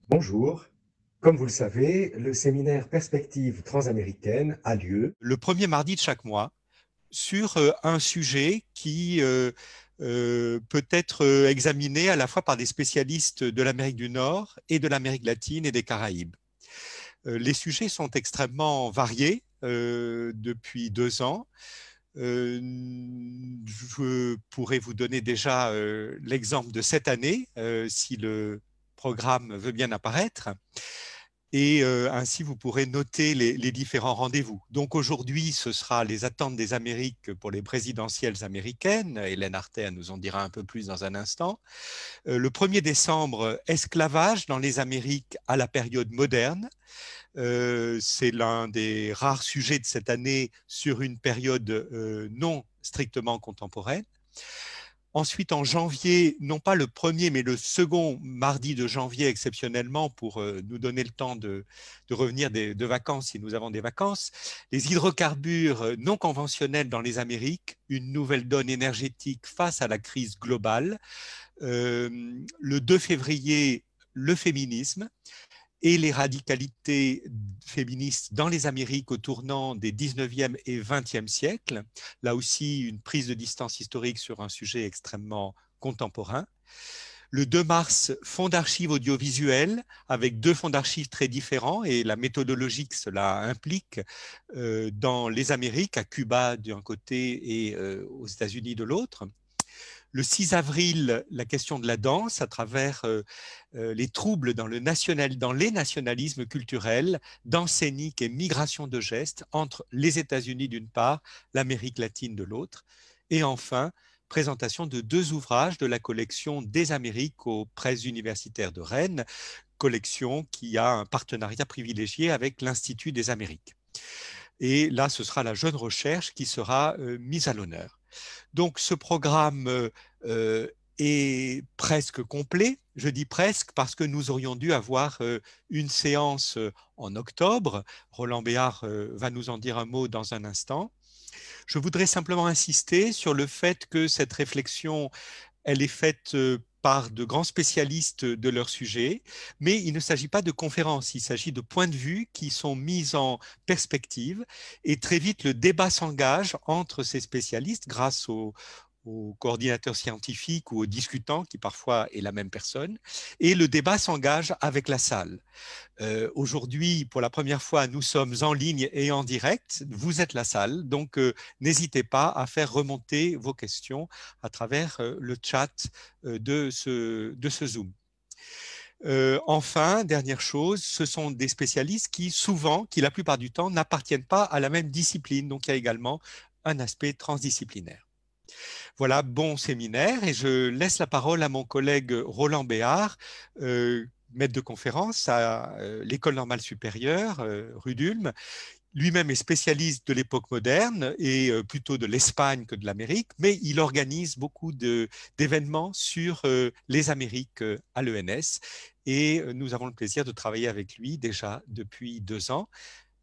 Bonjour. Comme vous le savez, le séminaire Perspectives transaméricaines a lieu le premier mardi de chaque mois sur un sujet qui peut être examiné à la fois par des spécialistes de l'Amérique du Nord et de l'Amérique latine et des Caraïbes. Les sujets sont extrêmement variés depuis 2 ans. Je pourrais vous donner déjà l'exemple de cette année, si le programme veut bien apparaître. Et ainsi, vous pourrez noter les différents rendez-vous. Donc aujourd'hui, ce sera les attentes des Amériques pour les présidentielles américaines. Hélène Arther nous en dira un peu plus dans un instant. Le 1er décembre, esclavage dans les Amériques à la période moderne. C'est l'un des rares sujets de cette année sur une période non strictement contemporaine. Ensuite, en janvier, non pas le premier, mais le second mardi de janvier exceptionnellement pour nous donner le temps de revenir de vacances si nous avons des vacances, les hydrocarbures non conventionnels dans les Amériques, une nouvelle donne énergétique face à la crise globale. Le 2 février, le féminisme et les radicalités féministes dans les Amériques au tournant des 19e et 20e siècles. Là aussi, une prise de distance historique sur un sujet extrêmement contemporain. Le 2 mars, fonds d'archives audiovisuels, avec 2 fonds d'archives très différents et la méthodologie que cela implique dans les Amériques, à Cuba d'un côté et aux États-Unis de l'autre. Le 6 avril, la question de la danse à travers les troubles dans les nationalismes culturels, danse scénique et migration de gestes entre les États-Unis d'une part, l'Amérique latine de l'autre. Et enfin, présentation de 2 ouvrages de la collection des Amériques aux presses universitaires de Rennes, collection qui a un partenariat privilégié avec l'Institut des Amériques. Et là, ce sera la jeune recherche qui sera mise à l'honneur. Donc, ce programme est presque complet. Je dis presque parce que nous aurions dû avoir une séance en octobre. Roland Béard va nous en dire un mot dans un instant. Je voudrais simplement insister sur le fait que cette réflexion, elle est faite par de grands spécialistes de leur sujet, mais il ne s'agit pas de conférences, il s'agit de points de vue qui sont mis en perspective et très vite le débat s'engage entre ces spécialistes grâce aux coordinateurs scientifiques ou aux discutants qui parfois est la même personne, et le débat s'engage avec la salle. Aujourd'hui, pour la première fois, nous sommes en ligne et en direct. Vous êtes la salle, donc n'hésitez pas à faire remonter vos questions à travers le chat de ce Zoom. Enfin, dernière chose, ce sont des spécialistes qui la plupart du temps, n'appartiennent pas à la même discipline. Donc, il y a également un aspect transdisciplinaire. Voilà, bon séminaire et je laisse la parole à mon collègue Roland Béard, maître de conférence à l'École normale supérieure, rue d'Ulm. Lui-même est spécialiste de l'époque moderne et plutôt de l'Espagne que de l'Amérique, mais il organise beaucoup d'événements sur les Amériques à l'ENS et nous avons le plaisir de travailler avec lui déjà depuis 2 ans.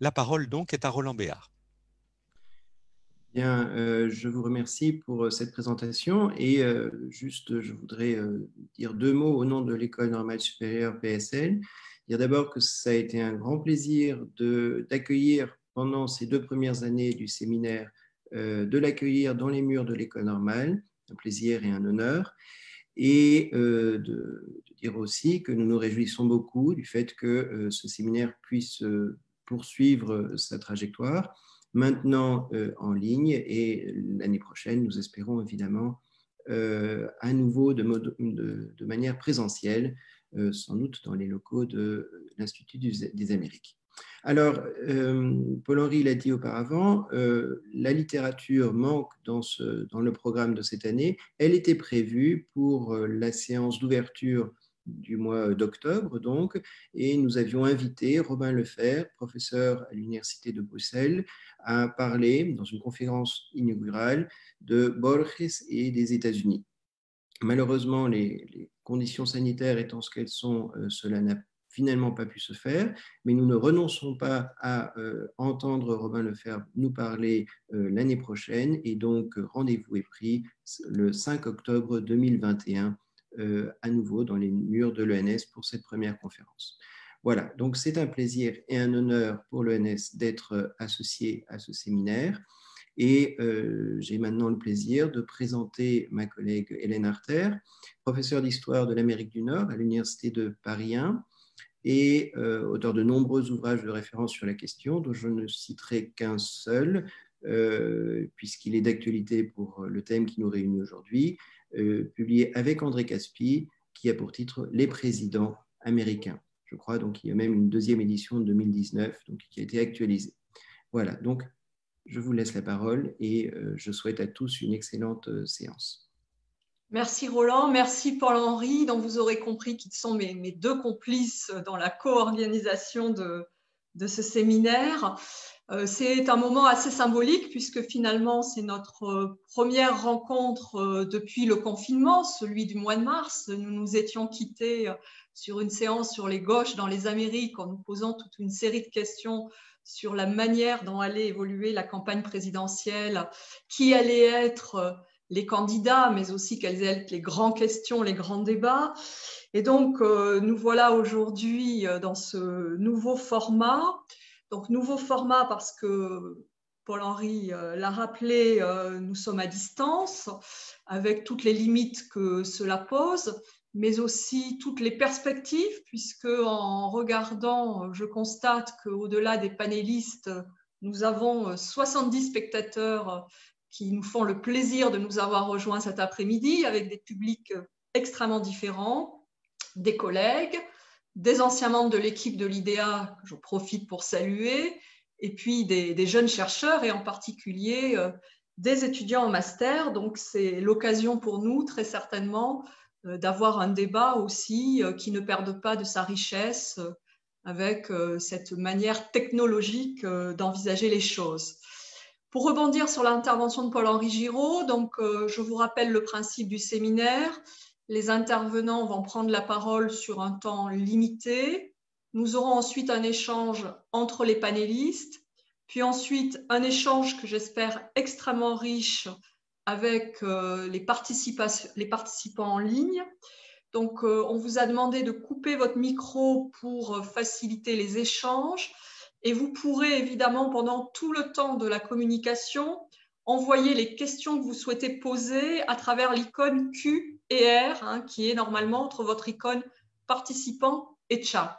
La parole donc est à Roland Béard. Bien, je vous remercie pour cette présentation et juste, je voudrais dire 2 mots au nom de l'École normale supérieure PSL. Dire d'abord que ça a été un grand plaisir d'accueillir pendant ces 2 premières années du séminaire, de l'accueillir dans les murs de l'École normale, un plaisir et un honneur, et de dire aussi que nous nous réjouissons beaucoup du fait que ce séminaire puisse poursuivre sa trajectoire maintenant en ligne et l'année prochaine, nous espérons évidemment à nouveau de manière présentielle, sans doute dans les locaux de l'Institut des Amériques. Alors, Paul-Henri l'a dit auparavant, la littérature manque dans le programme de cette année. Elle était prévue pour la séance d'ouverture du mois d'octobre, donc, et nous avions invité Robin Lefer, professeur à l'Université de Bruxelles, à parler dans une conférence inaugurale de Borges et des États-Unis. Malheureusement, les conditions sanitaires étant ce qu'elles sont, cela n'a finalement pas pu se faire, mais nous ne renonçons pas à entendre Robin Lefebvre nous parler l'année prochaine, et donc rendez-vous est pris le 5 octobre 2021 à nouveau dans les murs de l'ENS pour cette première conférence. Voilà, donc c'est un plaisir et un honneur pour l'ENS d'être associé à ce séminaire. Et j'ai maintenant le plaisir de présenter ma collègue Hélène Arter, professeure d'histoire de l'Amérique du Nord à l'Université de Paris 1 et auteur de nombreux ouvrages de référence sur la question, dont je ne citerai qu'un seul, puisqu'il est d'actualité pour le thème qui nous réunit aujourd'hui, publié avec André Caspi, qui a pour titre « Les présidents américains ». Je crois donc qu'il y a même une deuxième édition de 2019 donc, qui a été actualisée. Voilà, donc je vous laisse la parole et je souhaite à tous une excellente séance. Merci Roland, merci Paul-Henri, dont vous aurez compris qu'ils sont mes deux complices dans la co-organisation de ce séminaire. C'est un moment assez symbolique puisque finalement c'est notre première rencontre depuis le confinement, celui du mois de mars. Nous nous étions quittés sur une séance sur les gauches dans les Amériques en nous posant toute une série de questions sur la manière dont allait évoluer la campagne présidentielle, qui allait être les candidats, mais aussi quelles allaient être les grandes questions, les grands débats. Et donc, nous voilà aujourd'hui dans ce nouveau format. Donc, nouveau format parce que Paul-Henri l'a rappelé, nous sommes à distance, avec toutes les limites que cela pose, mais aussi toutes les perspectives, puisque en regardant, je constate qu'au-delà des panélistes, nous avons 70 spectateurs qui nous font le plaisir de nous avoir rejoints cet après-midi, avec des publics extrêmement différents, des collègues, des anciens membres de l'équipe de l'IDEA, que je profite pour saluer, et puis des jeunes chercheurs, et en particulier des étudiants en master. Donc, c'est l'occasion pour nous, très certainement, d'avoir un débat aussi qui ne perde pas de sa richesse avec cette manière technologique d'envisager les choses. Pour rebondir sur l'intervention de Paul-Henri Giraud, donc, je vous rappelle le principe du séminaire. Les intervenants vont prendre la parole sur un temps limité. Nous aurons ensuite un échange entre les panélistes, puis ensuite un échange que j'espère extrêmement riche avec les participants en ligne. Donc, on vous a demandé de couper votre micro pour faciliter les échanges. Et vous pourrez évidemment, pendant tout le temps de la communication, envoyer les questions que vous souhaitez poser à travers l'icône Q et R, qui est normalement entre votre icône participant et chat.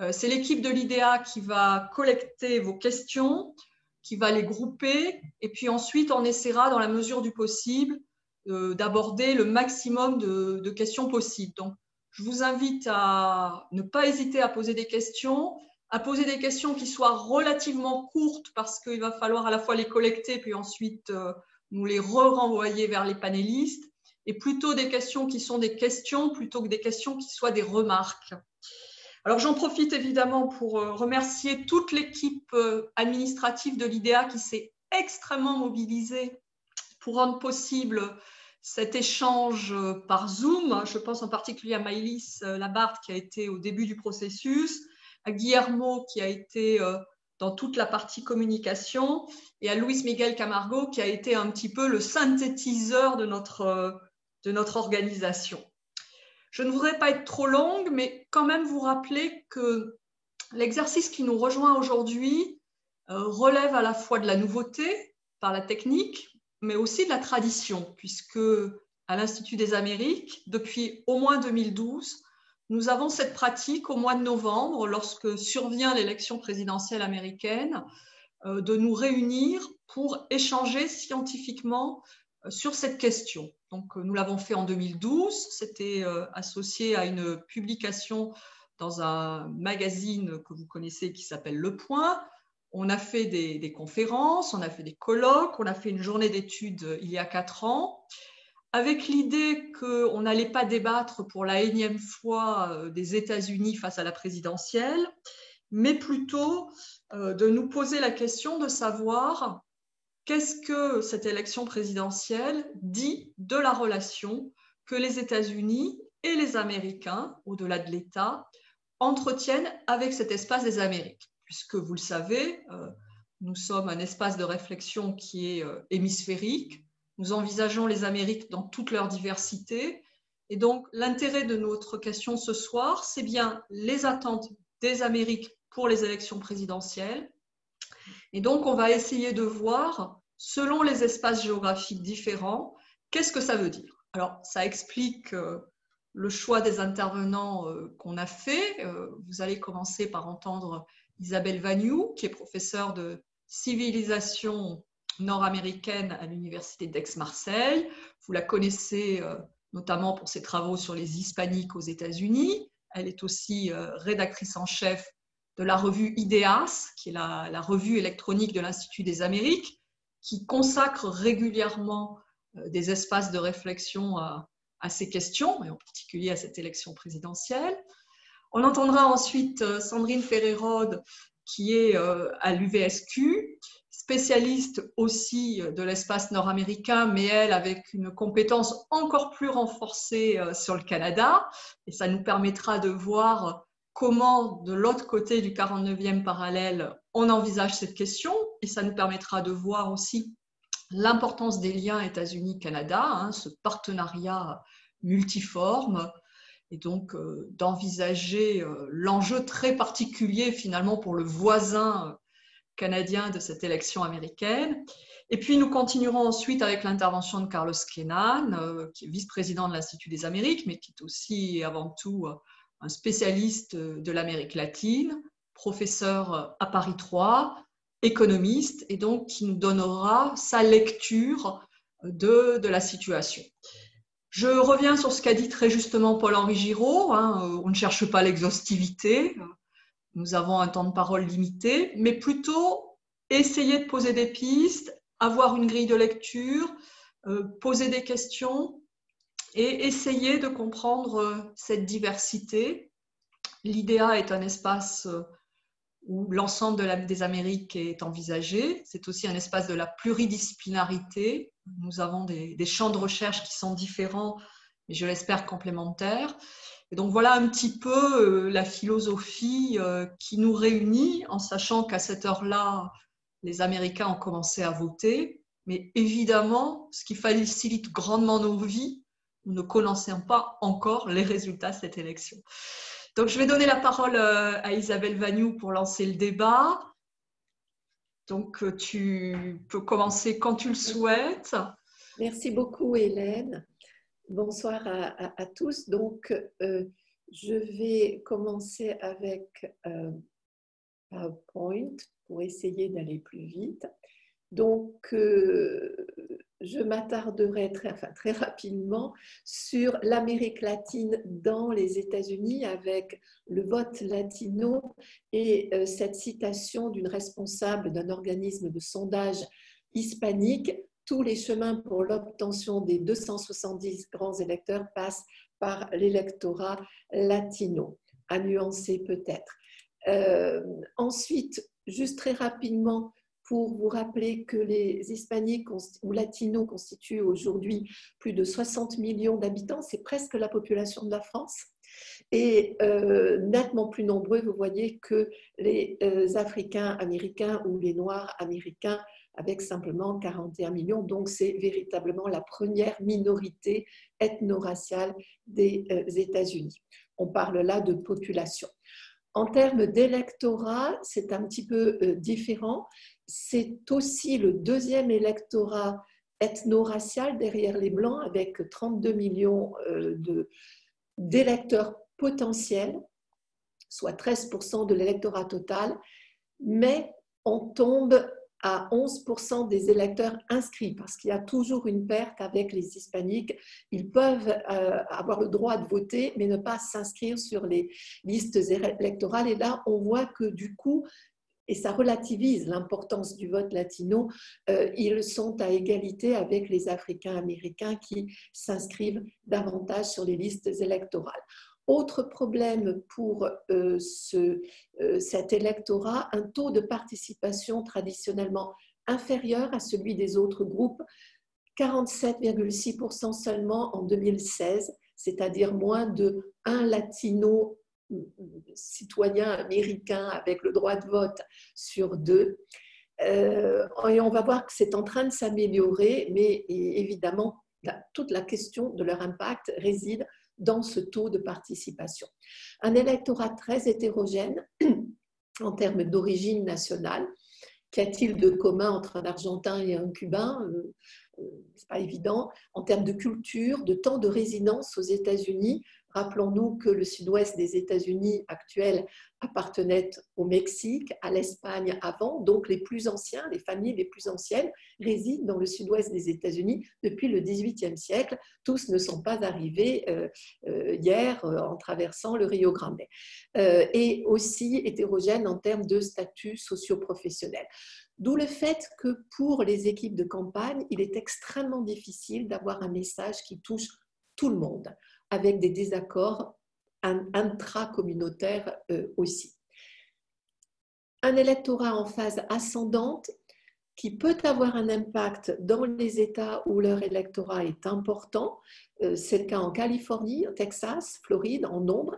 C'est l'équipe de l'IDEA qui va collecter vos questions, qui va les grouper, et puis ensuite, on essaiera, dans la mesure du possible, d'aborder le maximum de questions possibles. Donc, je vous invite à ne pas hésiter à poser des questions, qui soient relativement courtes parce qu'il va falloir à la fois les collecter puis ensuite nous les renvoyer vers les panélistes, et plutôt des questions qui sont des questions plutôt que des questions qui soient des remarques. Alors j'en profite évidemment pour remercier toute l'équipe administrative de l'IDEA qui s'est extrêmement mobilisée pour rendre possible cet échange par Zoom. Je pense en particulier à Maëlys Labarthe qui a été au début du processus, à Guillermo qui a été dans toute la partie communication, et à Luis Miguel Camargo qui a été un petit peu le synthétiseur de notre organisation. Je ne voudrais pas être trop longue, mais quand même vous rappeler que l'exercice qui nous rejoint aujourd'hui relève à la fois de la nouveauté par la technique, mais aussi de la tradition, puisque à l'Institut des Amériques, depuis au moins 2012, nous avons cette pratique au mois de novembre, lorsque survient l'élection présidentielle américaine, de nous réunir pour échanger scientifiquement sur cette question. Donc, nous l'avons fait en 2012, c'était associé à une publication dans un magazine que vous connaissez qui s'appelle Le Point. On a fait des conférences, on a fait des colloques, on a fait une journée d'études il y a 4 ans, avec l'idée qu'on n'allait pas débattre pour la énième fois des États-Unis face à la présidentielle, mais plutôt de nous poser la question de savoir qu'est-ce que cette élection présidentielle dit de la relation que les États-Unis et les Américains, au-delà de l'État, entretiennent avec cet espace des Amériques, puisque vous le savez, nous sommes un espace de réflexion qui est hémisphérique. Nous envisageons les Amériques dans toute leur diversité. Et donc, l'intérêt de notre question ce soir, c'est bien les attentes des Amériques pour les élections présidentielles. Et donc, on va essayer de voir, selon les espaces géographiques différents, qu'est-ce que ça veut dire. Alors, ça explique le choix des intervenants qu'on a fait. Vous allez commencer par entendre Isabelle Vagnoux, qui est professeure de civilisation nord-américaine à l'université d'Aix-Marseille. Vous la connaissez notamment pour ses travaux sur les hispaniques aux États-Unis. Elle est aussi rédactrice en chef de la revue IDEAS, qui est la revue électronique de l'Institut des Amériques, qui consacre régulièrement des espaces de réflexion à ces questions, et en particulier à cette élection présidentielle. On entendra ensuite Sandrine Ferré-Rode, qui est à l'UVSQ, spécialiste aussi de l'espace nord-américain, mais elle avec une compétence encore plus renforcée sur le Canada. Et ça nous permettra de voir comment, de l'autre côté du 49e parallèle, on envisage cette question. Et ça nous permettra de voir aussi l'importance des liens États-Unis-Canada, ce partenariat multiforme, et donc d'envisager l'enjeu très particulier finalement pour le voisin canadien de cette élection américaine. Et puis nous continuerons ensuite avec l'intervention de Carlos Kenan, qui est vice-président de l'Institut des Amériques, mais qui est aussi et avant tout un spécialiste de l'Amérique latine, professeur à Paris 3, économiste, et donc qui nous donnera sa lecture de la situation. Je reviens sur ce qu'a dit très justement Paul-Henri Giraud. On ne cherche pas l'exhaustivité, nous avons un temps de parole limité, mais plutôt essayer de poser des pistes, avoir une grille de lecture, poser des questions et essayer de comprendre cette diversité. L'IDEA est un espace où l'ensemble des Amériques est envisagé. C'est aussi un espace de la pluridisciplinarité. Nous avons des champs de recherche qui sont différents, mais je l'espère complémentaires. Et donc voilà un petit peu la philosophie qui nous réunit, en sachant qu'à cette heure-là, les Américains ont commencé à voter. Mais évidemment, ce qui facilite grandement nos vies, nous ne connaissons pas encore les résultats de cette élection. Donc, je vais donner la parole à Isabelle Vagnoux pour lancer le débat. Donc, tu peux commencer quand tu le souhaites. Merci beaucoup, Hélène. Bonsoir à tous. Donc, je vais commencer avec PowerPoint pour essayer d'aller plus vite. Donc, je m'attarderai très rapidement sur l'Amérique latine dans les États-Unis avec le vote latino et cette citation d'une responsable d'un organisme de sondage hispanique. Tous les chemins pour l'obtention des 270 grands électeurs passent par l'électorat latino, à nuancer peut-être. Ensuite, juste très rapidement, pour vous rappeler que les hispaniques ou latinos constituent aujourd'hui plus de 60 millions d'habitants, c'est presque la population de la France. Et nettement plus nombreux, vous voyez, que les Africains américains ou les Noirs américains, avec simplement 41 millions. Donc, c'est véritablement la première minorité ethno-raciale des États-Unis. On parle là de population. En termes d'électorat, c'est un petit peu différent. C'est aussi le deuxième électorat ethno-racial derrière les Blancs, avec 32 millions d'électeurs potentiels, soit 13% de l'électorat total, mais on tombe à 11% des électeurs inscrits, parce qu'il y a toujours une perte avec les hispaniques. Ils peuvent avoir le droit de voter, mais ne pas s'inscrire sur les listes électorales. Et là, on voit que du coup, et ça relativise l'importance du vote latino, ils sont à égalité avec les Africains-Américains qui s'inscrivent davantage sur les listes électorales. Autre problème pour cet électorat, un taux de participation traditionnellement inférieur à celui des autres groupes, 47,6% seulement en 2016, c'est-à-dire moins de 1 latino citoyens américains avec le droit de vote sur 2. Et on va voir que c'est en train de s'améliorer, mais évidemment, toute la question de leur impact réside dans ce taux de participation. Un électorat très hétérogène en termes d'origine nationale. Qu'y-a-t-il de commun entre un Argentin et un Cubain? C'est pas évident. En termes de culture, de temps de résidence aux États-Unis, rappelons-nous que le sud-ouest des États-Unis actuel appartenait au Mexique, à l'Espagne avant, donc les plus anciens, les familles les plus anciennes résident dans le sud-ouest des États-Unis depuis le XVIIIe siècle. Tous ne sont pas arrivés hier en traversant le Rio Grande. Et aussi hétérogène en termes de statut socio-professionnel. D'où le fait que pour les équipes de campagne, il est extrêmement difficile d'avoir un message qui touche tout le monde, avec des désaccords intracommunautaires aussi. Un électorat en phase ascendante qui peut avoir un impact dans les États où leur électorat est important. C'est le cas en Californie, au Texas, Floride, en nombre.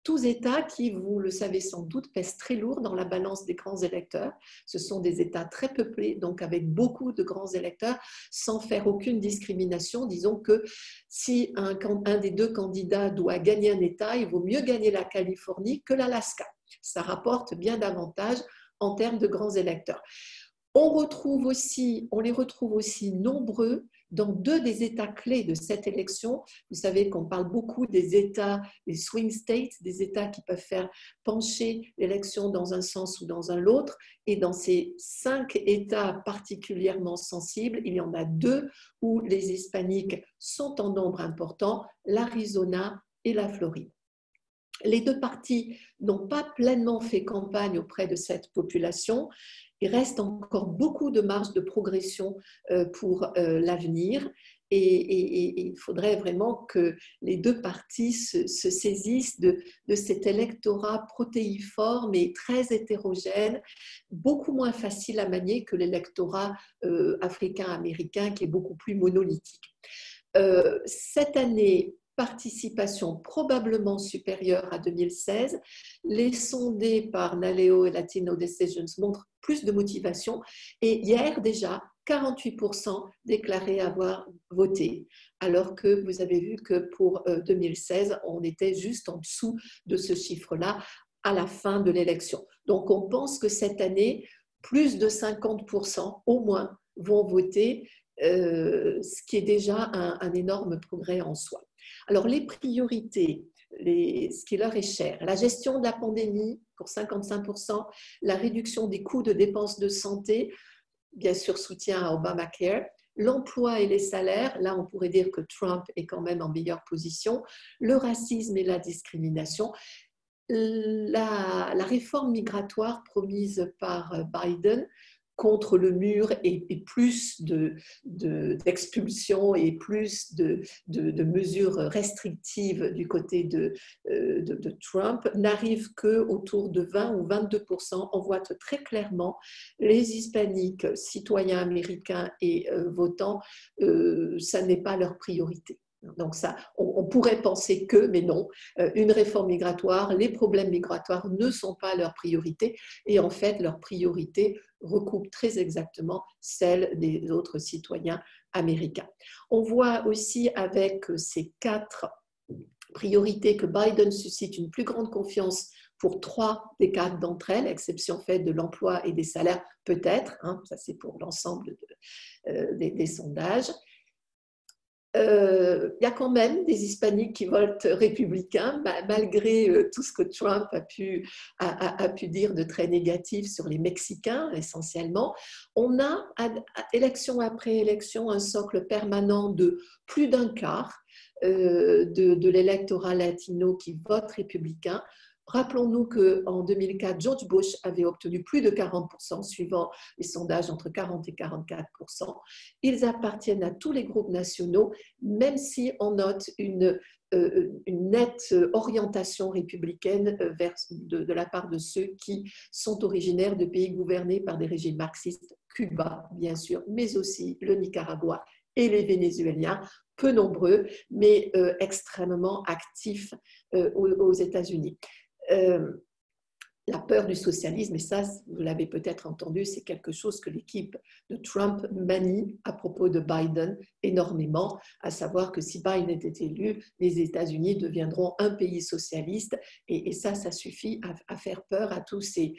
Tous États qui, vous le savez sans doute, pèsent très lourd dans la balance des grands électeurs. Ce sont des États très peuplés, donc avec beaucoup de grands électeurs, sans faire aucune discrimination. Disons que si un des 2 candidats doit gagner un État, il vaut mieux gagner la Californie que l'Alaska. Ça rapporte bien davantage en termes de grands électeurs. On les retrouve aussi nombreux dans 2 des États clés de cette élection. Vous savez qu'on parle beaucoup des États, les swing states, des États qui peuvent faire pencher l'élection dans un sens ou dans l'autre. Et dans ces 5 États particulièrement sensibles, il y en a 2 où les hispaniques sont en nombre important, l'Arizona et la Floride. Les 2 partis n'ont pas pleinement fait campagne auprès de cette population. Il reste encore beaucoup de marge de progression pour l'avenir et il faudrait vraiment que les 2 partis se saisissent de cet électorat protéiforme et très hétérogène, beaucoup moins facile à manier que l'électorat africain-américain qui est beaucoup plus monolithique. Cette année, participation probablement supérieure à 2016. Les sondés par Naleo et Latino Decisions montrent plus de motivation et hier déjà 48% déclaraient avoir voté, alors que vous avez vu que pour 2016, on était juste en dessous de ce chiffre-là à la fin de l'élection. Donc on pense que cette année, plus de 50% au moins vont voter, ce qui est déjà un énorme progrès en soi. Alors, les priorités, ce qui leur est cher, la gestion de la pandémie pour 55%, la réduction des coûts de dépenses de santé, bien sûr soutien à Obamacare, l'emploi et les salaires, là on pourrait dire que Trump est quand même en meilleure position, le racisme et la discrimination, la réforme migratoire promise par Biden, contre le mur et plus d'expulsions et plus de mesures restrictives du côté de Trump n'arrive qu'autour de 20 ou 22%. On voit très clairement les hispaniques, citoyens américains et votants, ça n'est pas leur priorité. Donc ça, on pourrait penser que, mais non, une réforme migratoire, les problèmes migratoires ne sont pas leur priorité et en fait leur priorité recoupe très exactement celle des autres citoyens américains. On voit aussi avec ces 4 priorités que Biden suscite une plus grande confiance pour 3 des 4 d'entre elles, exception faite de l'emploi et des salaires peut-être, hein, ça c'est pour l'ensemble des sondages. Il y a quand même des hispaniques qui votent républicains, malgré tout ce que Trump a pu dire de très négatif sur les Mexicains, essentiellement. On a, élection après élection, un socle permanent de plus d'un quart de l'électorat latino qui vote républicain. Rappelons-nous qu'en 2004, George Bush avait obtenu plus de 40%, suivant les sondages entre 40 et 44%. Ils appartiennent à tous les groupes nationaux, même si on note une nette orientation républicaine de la part de ceux qui sont originaires de pays gouvernés par des régimes marxistes, Cuba, bien sûr, mais aussi le Nicaragua et les Vénézuéliens, peu nombreux, mais extrêmement actifs aux États-Unis. La peur du socialisme, et ça, vous l'avez peut-être entendu, c'est quelque chose que l'équipe de Trump manie à propos de Biden énormément, à savoir que si Biden était élu, les États-Unis deviendront un pays socialiste, et ça suffit à faire peur à tous ces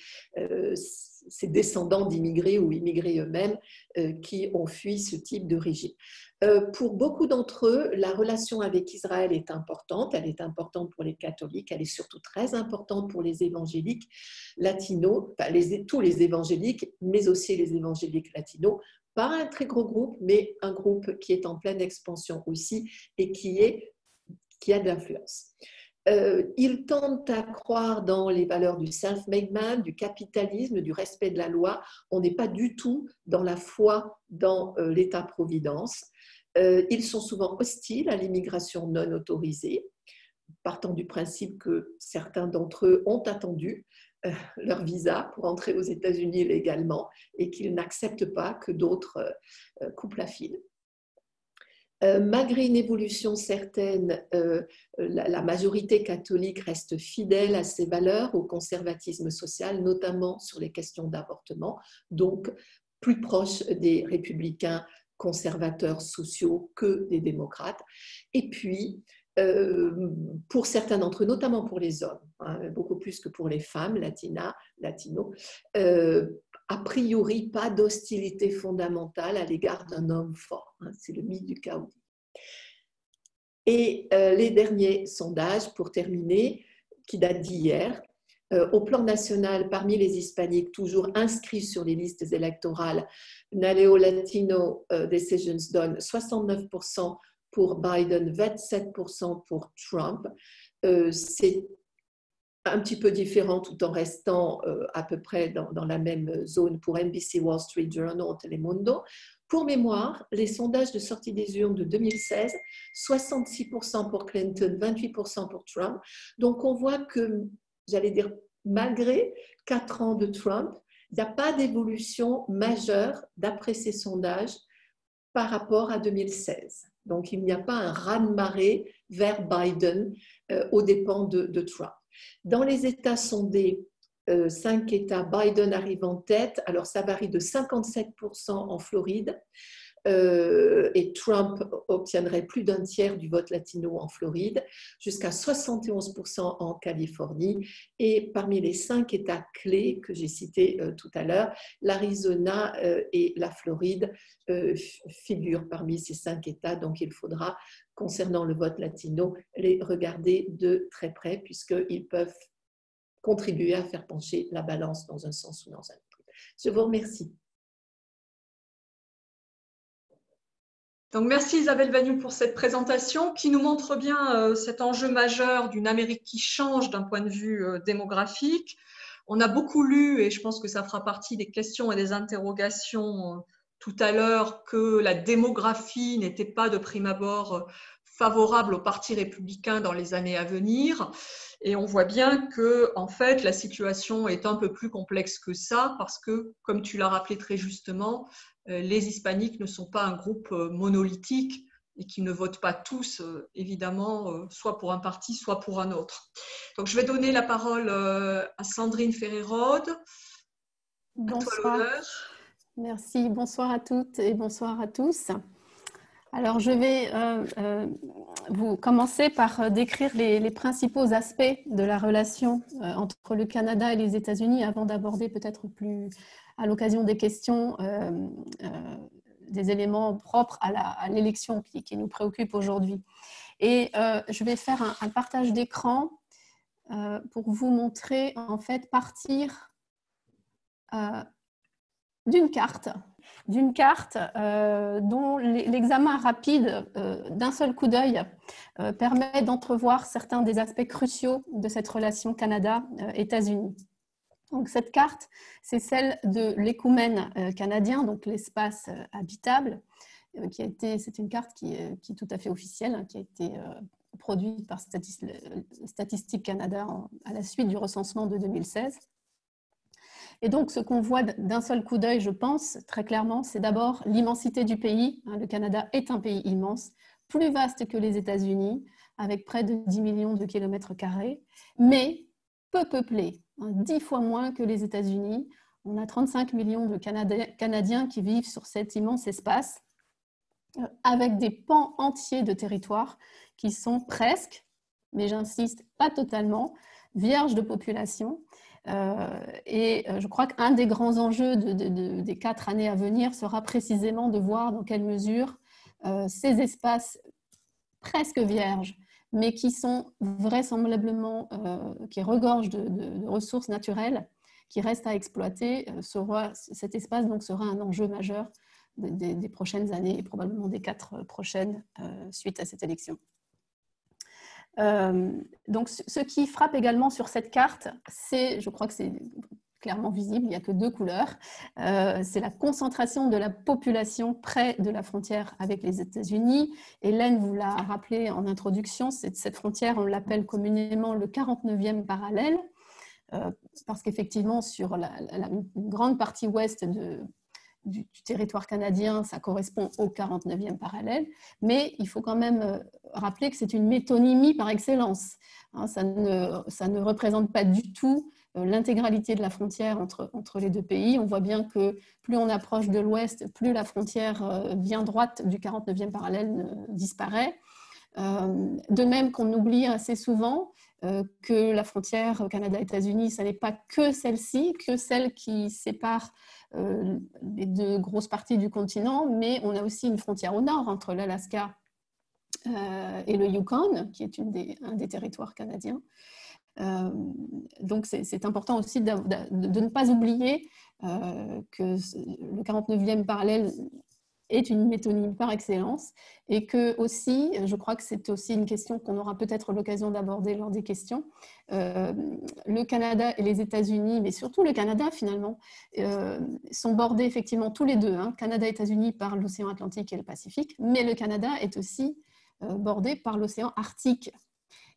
descendants d'immigrés ou immigrés eux-mêmes qui ont fui ce type de régime. Pour beaucoup d'entre eux, la relation avec Israël est importante. Elle est importante pour les catholiques. Elle est surtout très importante pour les évangéliques latinos, enfin tous les évangéliques, mais aussi les évangéliques latinos. Pas un très gros groupe, mais un groupe qui est en pleine expansion aussi et qui a de l'influence. Ils tendent à croire dans les valeurs du self-made man, du capitalisme, du respect de la loi. On n'est pas du tout dans la foi dans l'État-providence. Ils sont souvent hostiles à l'immigration non autorisée, partant du principe que certains d'entre eux ont attendu leur visa pour entrer aux États-Unis légalement et qu'ils n'acceptent pas que d'autres coupent la file. Malgré une évolution certaine, la majorité catholique reste fidèle à ses valeurs, au conservatisme social, notamment sur les questions d'avortement, donc plus proche des républicains conservateurs sociaux que des démocrates. Et puis, pour certains d'entre eux, notamment pour les hommes, beaucoup plus que pour les femmes latinos, a priori pas d'hostilité fondamentale à l'égard d'un homme fort. C'est le mythe du caudi. Et les derniers sondages, pour terminer, qui datent d'hier, au plan national, parmi les hispaniques toujours inscrits sur les listes électorales, Naleo Latino Decisions donne 69% pour Biden, 27% pour Trump. C'est un petit peu différent tout en restant à peu près dans la même zone pour NBC, Wall Street Journal, Telemundo. Pour mémoire, les sondages de sortie des urnes de 2016, 66% pour Clinton, 28% pour Trump. Donc on voit que, j'allais dire, malgré 4 ans de Trump, il n'y a pas d'évolution majeure d'après ces sondages par rapport à 2016. Donc il n'y a pas un raz-de-marée vers Biden aux dépens de Trump. Dans les États sondés, 5 États, Biden arrive en tête. Alors, ça varie de 57% en Floride et Trump obtiendrait plus d'un tiers du vote latino en Floride, jusqu'à 71% en Californie. Et parmi les 5 États clés que j'ai cités tout à l'heure, l'Arizona et la Floride figurent parmi ces 5 États. Donc, il faudra, concernant le vote latino, les regarder de très près, puisqu'ils peuvent contribuer à faire pencher la balance dans un sens ou dans un autre. Je vous remercie. Donc, merci Isabelle Vagnoux pour cette présentation qui nous montre bien cet enjeu majeur d'une Amérique qui change d'un point de vue démographique. On a beaucoup lu, et je pense que ça fera partie des questions et des interrogations tout à l'heure, que la démographie n'était pas de prime abord favorable au Parti républicain dans les années à venir. Et on voit bien que, en fait, la situation est un peu plus complexe que ça parce que, comme tu l'as rappelé très justement, les hispaniques ne sont pas un groupe monolithique et qui ne votent pas tous, évidemment, soit pour un parti, soit pour un autre. Donc, je vais donner la parole à Sandrine Ferré-Rode. Bonsoir. Merci. Bonsoir à toutes et bonsoir à tous. Alors, je vais vous commencer par décrire les principaux aspects de la relation entre le Canada et les États-Unis avant d'aborder peut-être plus, à l'occasion des questions, des éléments propres à l'élection qui nous préoccupe aujourd'hui. Et je vais faire un partage d'écran pour vous montrer, en fait, partir d'une carte dont l'examen rapide d'un seul coup d'œil permet d'entrevoir certains des aspects cruciaux de cette relation Canada-États-Unis. Donc, cette carte, c'est celle de l'écoumène canadien, donc l'espace habitable, c'est une carte qui est tout à fait officielle, qui a été produite par Statistique Canada à la suite du recensement de 2016. Et donc, ce qu'on voit d'un seul coup d'œil, je pense, très clairement, c'est d'abord l'immensité du pays. Le Canada est un pays immense, plus vaste que les États-Unis, avec près de 10 millions de kilomètres carrés. Mais peu peuplée, 10 fois moins que les États-Unis. On a 35 millions de Canadiens qui vivent sur cet immense espace, avec des pans entiers de territoire qui sont presque, mais j'insiste, pas totalement, vierges de population. Et je crois qu'un des grands enjeux des 4 années à venir sera précisément de voir dans quelle mesure ces espaces presque vierges, mais qui sont vraisemblablement, qui regorgent de ressources naturelles, qui restent à exploiter, cet espace donc sera un enjeu majeur des prochaines années et probablement des 4 prochaines suite à cette élection. Donc, ce qui frappe également sur cette carte, je crois que c'est clairement visible, il n'y a que 2 couleurs, c'est la concentration de la population près de la frontière avec les États-Unis. Hélène vous l'a rappelé en introduction, cette frontière, on l'appelle communément le 49e parallèle, parce qu'effectivement, sur une grande partie ouest du territoire canadien, ça correspond au 49e parallèle, mais il faut quand même rappeler que c'est une métonymie par excellence. Ça ne représente pas du tout l'intégralité de la frontière entre les 2 pays. On voit bien que plus on approche de l'ouest, plus la frontière bien droite du 49e parallèle disparaît. De même qu'on oublie assez souvent que la frontière Canada-États-Unis, ce n'est pas que celle-ci, que celle qui sépare les 2 grosses parties du continent, mais on a aussi une frontière au nord entre l'Alaska et le Yukon, qui est un des territoires canadiens. Donc c'est important aussi de ne pas oublier que le 49e parallèle est une métonymie par excellence et que aussi, je crois que c'est aussi une question qu'on aura peut-être l'occasion d'aborder lors des questions, le Canada et les États-Unis, mais surtout le Canada finalement, sont bordés effectivement tous les 2, Canada et États-Unis par l'océan Atlantique et le Pacifique, mais le Canada est aussi bordé par l'océan Arctique.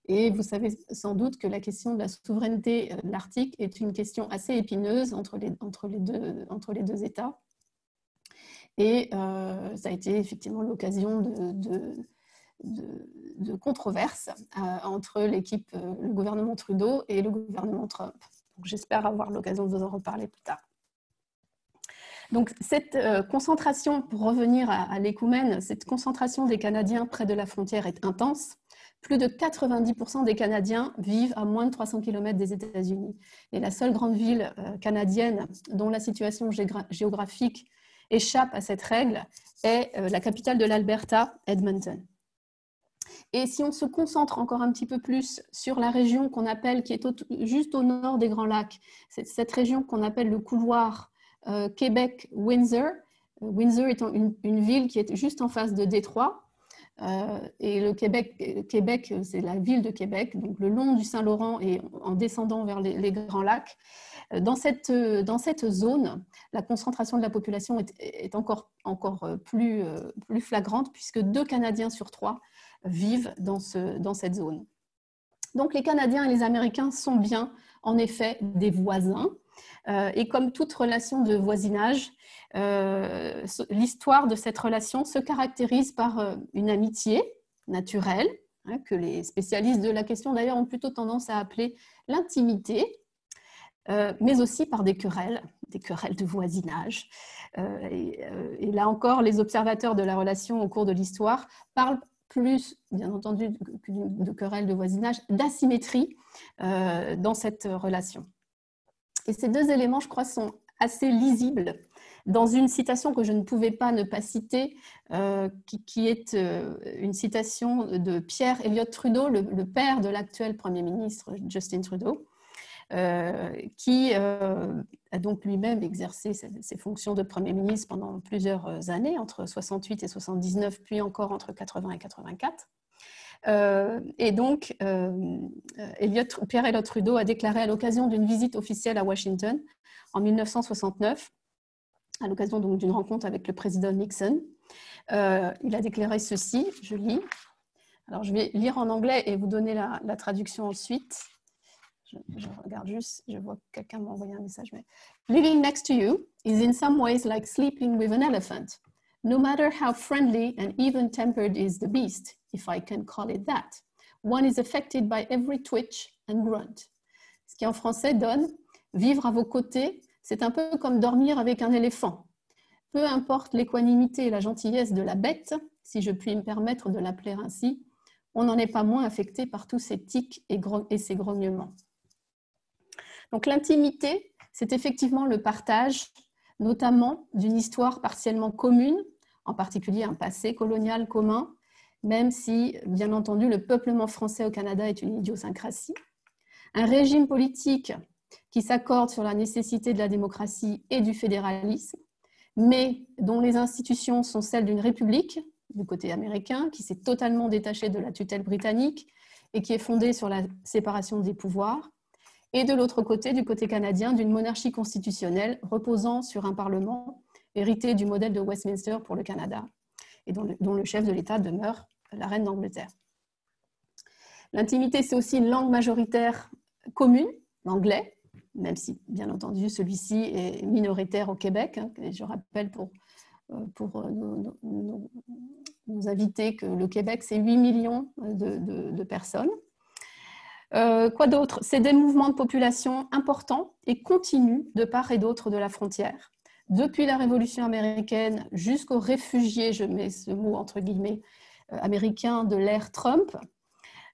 Et vous savez sans doute que la question de la souveraineté de l'Arctique est une question assez épineuse entre les deux États. Et ça a été effectivement l'occasion de controverses entre le gouvernement Trudeau et le gouvernement Trump. J'espère avoir l'occasion de vous en reparler plus tard. Donc cette concentration, pour revenir à l'Écoumène, cette concentration des Canadiens près de la frontière est intense. Plus de 90% des Canadiens vivent à moins de 300 km des États-Unis. Et la seule grande ville canadienne dont la situation géographique échappe à cette règle est la capitale de l'Alberta, Edmonton. Et si on se concentre encore un petit peu plus sur la région qu'on appelle, qui est juste au nord des Grands Lacs, c'est cette région qu'on appelle le couloir Québec-Windsor. Windsor étant une ville qui est juste en face de Détroit. Et le Québec, c'est la ville de Québec, donc le long du Saint-Laurent et en descendant vers les Grands Lacs. Dans cette zone, la concentration de la population est encore plus flagrante puisque 2 Canadiens sur 3 vivent dans cette zone. Donc les Canadiens et les Américains sont bien en effet des voisins et comme toute relation de voisinage, l'histoire de cette relation se caractérise par une amitié naturelle, que les spécialistes de la question d'ailleurs ont plutôt tendance à appeler l'intimité, mais aussi par des querelles de voisinage. Et là encore, les observateurs de la relation au cours de l'histoire parlent plus, bien entendu, de querelles de voisinage, d'asymétrie dans cette relation. Et ces 2 éléments, je crois, sont assez lisibles dans une citation que je ne pouvais pas ne pas citer, qui est une citation de Pierre Elliott Trudeau, le père de l'actuel Premier ministre Justin Trudeau, qui a donc lui-même exercé ses fonctions de Premier ministre pendant plusieurs années, entre 68 et 79, puis encore entre 80 et 84. Et donc, Pierre Elliott Trudeau a déclaré à l'occasion d'une visite officielle à Washington en 1969, à l'occasion donc d'une rencontre avec le président Nixon. Il a déclaré ceci, je lis. Alors, je vais lire en anglais et vous donner la traduction ensuite. Je regarde juste, je vois que quelqu'un m'a envoyé un message. Mais... Living next to you is in some ways like sleeping with an elephant. No matter how friendly and even-tempered is the beast, if I can call it that, one is affected by every twitch and grunt. ce qui en français donne « vivre à vos côtés, c'est un peu comme dormir avec un éléphant. Peu importe l'équanimité et la gentillesse de la bête, si je puis me permettre de l'appeler ainsi, on n'en est pas moins affecté par tous ces tics et ces grognements. » Donc l'intimité, c'est effectivement le partage, notamment d'une histoire partiellement commune, en particulier un passé colonial commun, même si, bien entendu, le peuplement français au Canada est une idiosyncrasie. Un régime politique qui s'accorde sur la nécessité de la démocratie et du fédéralisme, mais dont les institutions sont celles d'une république, du côté américain, qui s'est totalement détachée de la tutelle britannique et qui est fondée sur la séparation des pouvoirs, et de l'autre côté, du côté canadien, d'une monarchie constitutionnelle reposant sur un parlement hérité du modèle de Westminster pour le Canada, et dont le chef de l'État demeure la reine d'Angleterre. L'intimité, c'est aussi une langue majoritaire commune, l'anglais, même si, bien entendu, celui-ci est minoritaire au Québec. Et je rappelle pour nos invités que le Québec, c'est 8 millions de personnes. Quoi d'autre? C'est des mouvements de population importants et continus de part et d'autre de la frontière. Depuis la Révolution américaine jusqu'aux réfugiés, je mets ce mot entre guillemets, américains de l'ère Trump.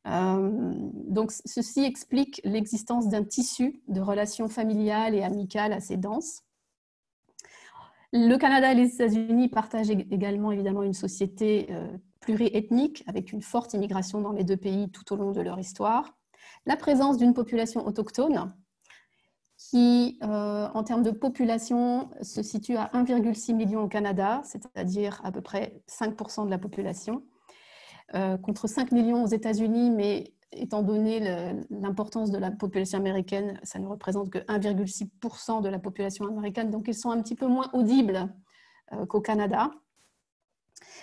Donc, ceci explique l'existence d'un tissu de relations familiales et amicales assez dense. Le Canada et les États-Unis partagent également évidemment une société pluriethnique avec une forte immigration dans les deux pays tout au long de leur histoire. La présence d'une population autochtone qui, en termes de population, se situe à 1,6 million au Canada, c'est-à-dire à peu près 5% de la population, contre 5 millions aux États-Unis, mais étant donné l'importance de la population américaine, ça ne représente que 1,6% de la population américaine, donc ils sont un petit peu moins audibles qu'au Canada.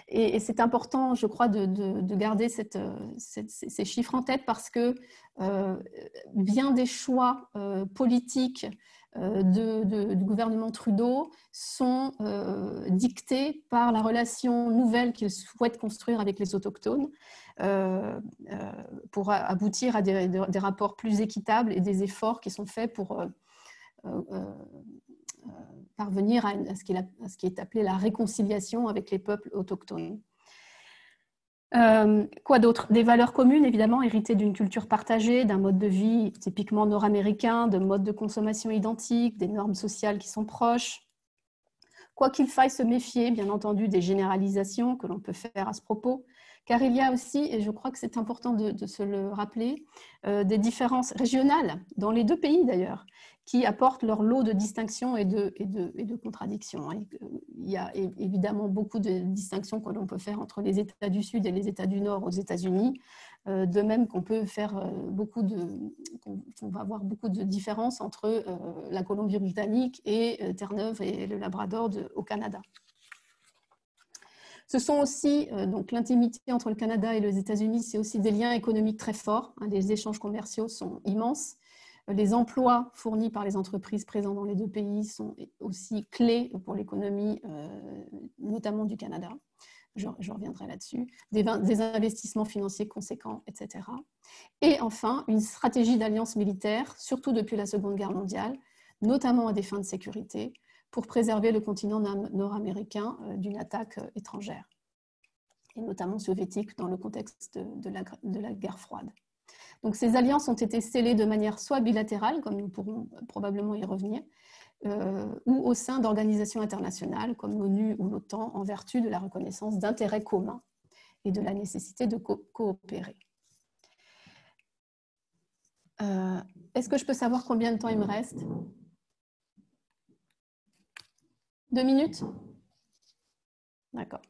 Et c'est important, je crois, de garder ces chiffres en tête parce que bien des choix politiques du gouvernement Trudeau sont dictés par la relation nouvelle qu'il souhaite construire avec les Autochtones pour aboutir à des rapports plus équitables et des efforts qui sont faits pour parvenir à ce qui est appelé la réconciliation avec les peuples autochtones. Quoi d'autre? Des valeurs communes, évidemment, héritées d'une culture partagée, d'un mode de vie typiquement nord-américain, de modes de consommation identiques, des normes sociales qui sont proches. Quoi qu'il faille se méfier, bien entendu, des généralisations que l'on peut faire à ce propos, car il y a aussi, et je crois que c'est important de se le rappeler, des différences régionales, dans les deux pays d'ailleurs, qui apportent leur lot de distinctions et de contradictions. Il y a évidemment beaucoup de distinctions que l'on peut faire entre les États du Sud et les États du Nord aux États-Unis, de même qu'on peut faire qu'on va avoir beaucoup de différences entre la Colombie-Britannique et Terre-Neuve et le Labrador au Canada. Ce sont aussi, donc l'intimité entre le Canada et les États-Unis, c'est aussi des liens économiques très forts. Les échanges commerciaux sont immenses. Les emplois fournis par les entreprises présentes dans les deux pays sont aussi clés pour l'économie, notamment du Canada. Je reviendrai là-dessus. Des investissements financiers conséquents, etc. Et enfin, une stratégie d'alliance militaire, surtout depuis la Seconde Guerre mondiale, notamment à des fins de sécurité, pour préserver le continent nord-américain d'une attaque étrangère, et notamment soviétique dans le contexte de la guerre froide. Donc ces alliances ont été scellées de manière soit bilatérale, comme nous pourrons probablement y revenir, ou au sein d'organisations internationales comme l'ONU ou l'OTAN en vertu de la reconnaissance d'intérêts communs et de la nécessité de coopérer. Est-ce que je peux savoir combien de temps il me reste ? 2 minutes? D'accord.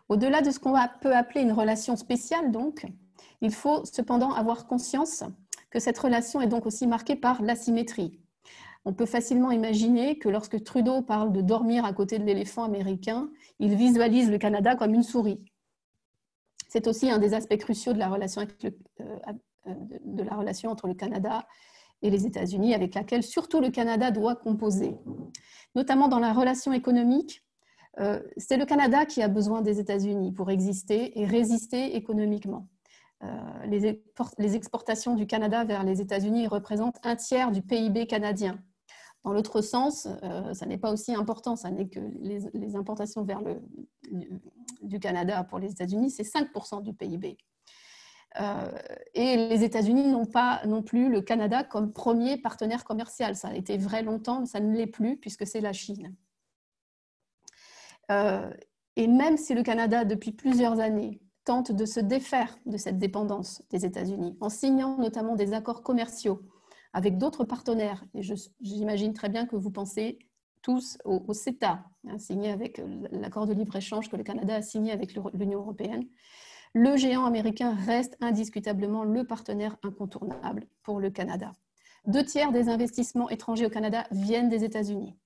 Au-delà de ce qu'on peut appeler une relation spéciale, donc, il faut cependant avoir conscience que cette relation est donc aussi marquée par l'asymétrie. On peut facilement imaginer que lorsque Trudeau parle de dormir à côté de l'éléphant américain, il visualise le Canada comme une souris. C'est aussi un des aspects cruciaux de la relation entre le Canada et les États-Unis, avec laquelle surtout le Canada doit composer. Notamment dans la relation économique, c'est le Canada qui a besoin des États-Unis pour exister et résister économiquement. les exportations du Canada vers les États-Unis représentent un tiers du PIB canadien. Dans l'autre sens, ça n'est pas aussi important, ça n'est que les importations du Canada pour les États-Unis, c'est 5% du PIB. Et les États-Unis n'ont pas non plus le Canada comme premier partenaire commercial. Ça a été vrai longtemps, mais ça ne l'est plus puisque c'est la Chine. Et même si le Canada, depuis plusieurs années, tente de se défaire de cette dépendance des États-Unis, en signant notamment des accords commerciaux avec d'autres partenaires, et j'imagine très bien que vous pensez tous au CETA, signé avec l'accord de libre-échange que le Canada a signé avec l'Union européenne, le géant américain reste indiscutablement le partenaire incontournable pour le Canada. 2/3 des investissements étrangers au Canada viennent des États-Unis.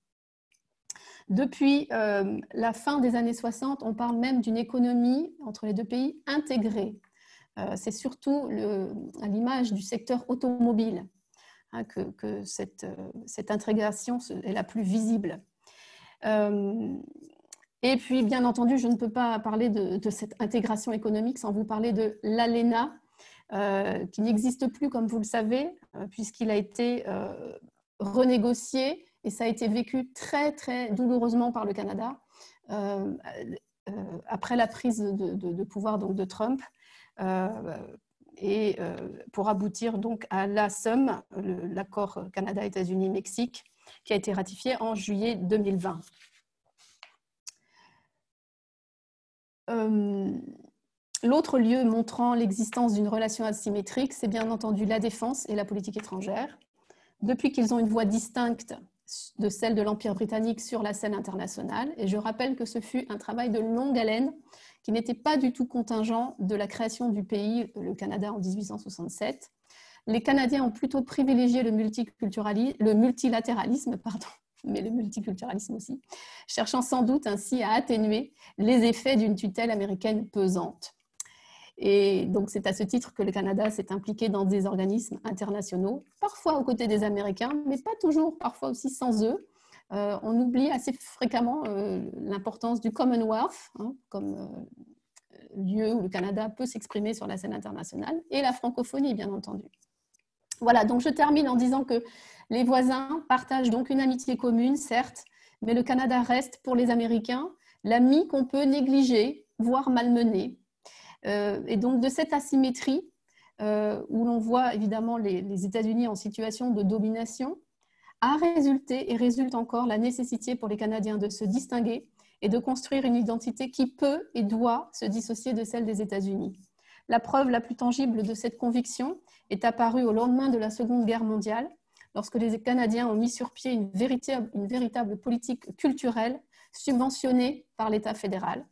Depuis la fin des années 60, on parle même d'une économie entre les deux pays intégrée. C'est surtout à l'image du secteur automobile que cette intégration est la plus visible. Et puis, bien entendu, je ne peux pas parler de cette intégration économique sans vous parler de l'ALENA, qui n'existe plus, comme vous le savez, puisqu'il a été renégocié et ça a été vécu très, très douloureusement par le Canada après la prise de pouvoir donc, de Trump. Et pour aboutir donc à l'ASEM, l'accord Canada-États-Unis-Mexique, qui a été ratifié en juillet 2020. L'autre lieu montrant l'existence d'une relation asymétrique, c'est bien entendu la défense et la politique étrangère. Depuis qu'ils ont une voix distincte de celle de l'Empire britannique sur la scène internationale, et je rappelle que ce fut un travail de longue haleine qui n'était pas du tout contingent de la création du pays, le Canada, en 1867. Les Canadiens ont plutôt privilégié le multilatéralisme, mais le multiculturalisme aussi, cherchant sans doute ainsi à atténuer les effets d'une tutelle américaine pesante. Et donc, c'est à ce titre que le Canada s'est impliqué dans des organismes internationaux, parfois aux côtés des Américains, mais pas toujours, parfois aussi sans eux. On oublie assez fréquemment l'importance du Commonwealth, comme lieu où le Canada peut s'exprimer sur la scène internationale, et la francophonie, bien entendu. Voilà, donc je termine en disant que les voisins partagent donc une amitié commune, certes, mais le Canada reste pour les Américains l'ami qu'on peut négliger, voire malmener. Et donc de cette asymétrie, où l'on voit évidemment les États-Unis en situation de domination, a résulté et résulte encore la nécessité pour les Canadiens de se distinguer et de construire une identité qui peut et doit se dissocier de celle des États-Unis. La preuve la plus tangible de cette conviction est apparue au lendemain de la Seconde Guerre mondiale, lorsque les Canadiens ont mis sur pied une véritable politique culturelle subventionnée par l'État fédéral,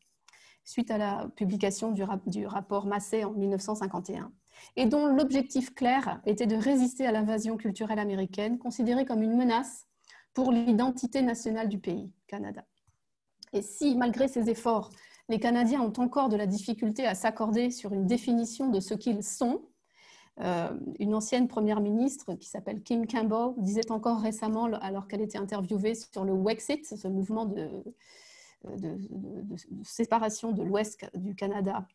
suite à la publication du rapport Massey en 1951, et dont l'objectif clair était de résister à l'invasion culturelle américaine, considérée comme une menace pour l'identité nationale du pays, Canada. Et si, malgré ces efforts, les Canadiens ont encore de la difficulté à s'accorder sur une définition de ce qu'ils sont, une ancienne première ministre qui s'appelle Kim Campbell disait encore récemment, alors qu'elle était interviewée sur le Wexit, ce mouvement de séparation de l'Ouest du Canada.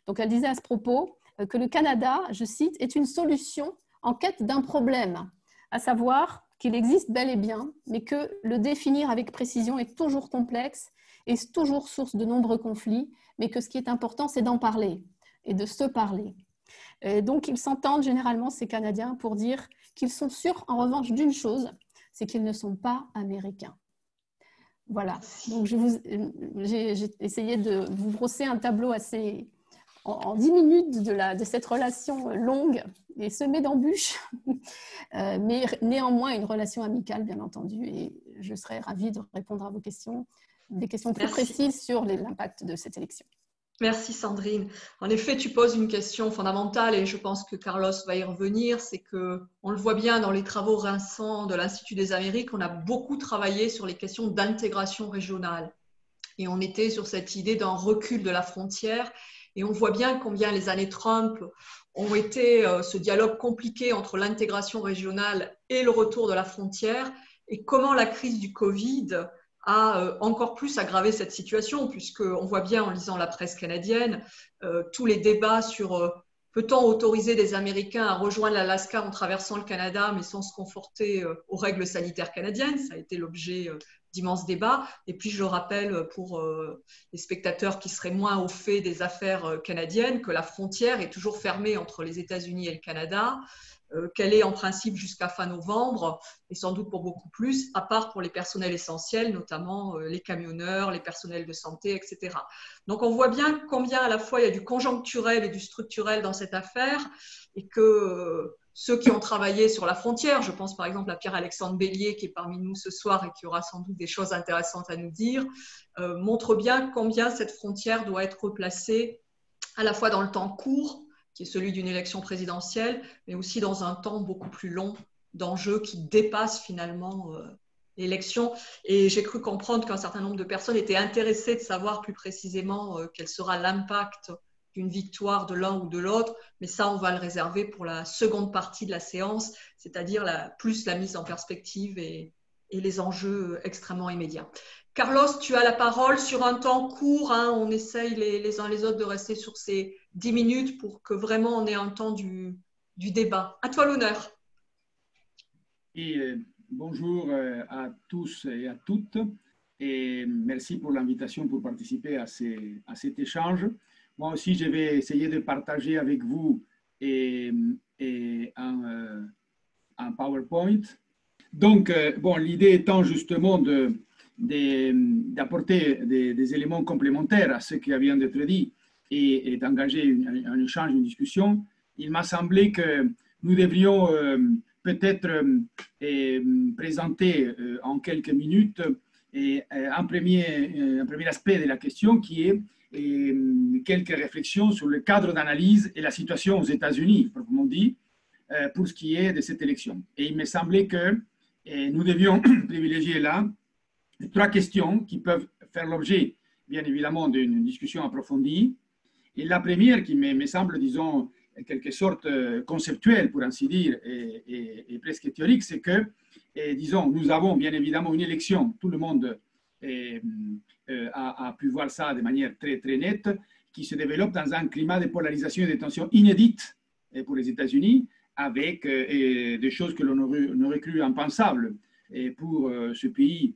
Donc elle disait à ce propos que le Canada, je cite, est une solution en quête d'un problème, à savoir qu'il existe bel et bien, mais que le définir avec précision est toujours complexe et toujours source de nombreux conflits, mais que ce qui est important, c'est d'en parler et de se parler. Et donc ils s'entendent généralement, ces Canadiens, pour dire qu'ils sont sûrs en revanche d'une chose, c'est qu'ils ne sont pas américains. Voilà, donc j'ai essayé de vous brosser un tableau assez en 10 minutes de cette relation longue et semée d'embûches, mais néanmoins une relation amicale, bien entendu, et je serais ravie de répondre à vos questions, des questions plus précises sur l'impact de cette élection. Merci Sandrine. En effet, tu poses une question fondamentale et je pense que Carlos va y revenir, c'est qu'on le voit bien dans les travaux récents de l'Institut des Amériques, on a beaucoup travaillé sur les questions d'intégration régionale et on était sur cette idée d'un recul de la frontière et on voit bien combien les années Trump ont été ce dialogue compliqué entre l'intégration régionale et le retour de la frontière et comment la crise du Covid a encore plus aggravé cette situation, puisqu'on voit bien en lisant la presse canadienne tous les débats sur peut-on autoriser des Américains à rejoindre l'Alaska en traversant le Canada, mais sans se conforter aux règles sanitaires canadiennes. Ça a été l'objet d'immenses débats. Et puis, je rappelle pour les spectateurs qui seraient moins au fait des affaires canadiennes que la frontière est toujours fermée entre les États-Unis et le Canada, qu'elle est en principe jusqu'à fin novembre, et sans doute pour beaucoup plus, à part pour les personnels essentiels, notamment les camionneurs, les personnels de santé, etc. Donc on voit bien combien à la fois il y a du conjoncturel et du structurel dans cette affaire, et que ceux qui ont travaillé sur la frontière, je pense par exemple à Pierre-Alexandre Bélier qui est parmi nous ce soir et qui aura sans doute des choses intéressantes à nous dire, montrent bien combien cette frontière doit être replacée à la fois dans le temps court, qui est celui d'une élection présidentielle, mais aussi dans un temps beaucoup plus long d'enjeux qui dépassent finalement l'élection. Et j'ai cru comprendre qu'un certain nombre de personnes étaient intéressées de savoir plus précisément quel sera l'impact d'une victoire de l'un ou de l'autre, mais ça, on va le réserver pour la seconde partie de la séance, c'est-à-dire plus la mise en perspective et les enjeux extrêmement immédiats. Carlos, tu as la parole sur un temps court. Hein, on essaye les uns les autres de rester sur ces 10 minutes pour que vraiment on ait un temps du débat. À toi l'honneur. Et bonjour à tous et à toutes. Et merci pour l'invitation pour participer à cet échange. Moi aussi, je vais essayer de partager avec vous un PowerPoint. Donc, bon, l'idée étant justement d'apporter des éléments complémentaires à ce qui vient d'être dit et d'engager un échange, une discussion, il m'a semblé que nous devrions peut-être présenter en quelques minutes un premier aspect de la question qui est quelques réflexions sur le cadre d'analyse et la situation aux États-Unis, proprement dit, pour ce qui est de cette élection. Et il me semblait que nous devions privilégier là 3 questions qui peuvent faire l'objet, bien évidemment, d'une discussion approfondie. Et la première, qui me semble, disons, en quelque sorte conceptuelle, pour ainsi dire, et presque théorique, c'est que, disons, nous avons bien évidemment une élection, tout le monde a pu voir ça de manière très, très nette, qui se développe dans un climat de polarisation et de tension inédite pour les États-Unis, avec des choses que l'on aurait cru impensables pour ce pays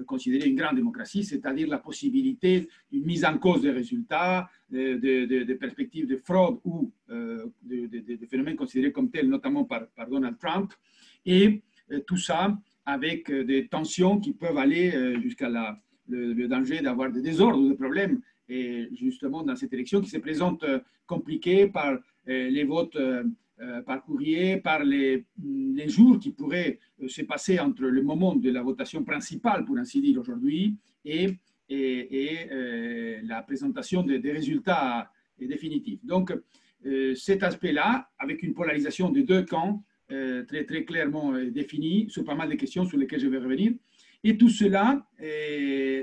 considéré une grande démocratie, c'est-à-dire la possibilité d'une mise en cause des résultats, de perspectives de fraude ou de phénomènes considérés comme tels, notamment par Donald Trump, et tout ça avec des tensions qui peuvent aller jusqu'à le danger d'avoir des désordres ou des problèmes, et justement dans cette élection qui se présente compliquée par les votes par courrier, par les jours qui pourraient se passer entre le moment de la votation principale, pour ainsi dire, aujourd'hui, et la présentation des résultats définitifs. Donc, cet aspect-là, avec une polarisation de 2 camps très, très clairement définie sur pas mal de questions sur lesquelles je vais revenir, et tout cela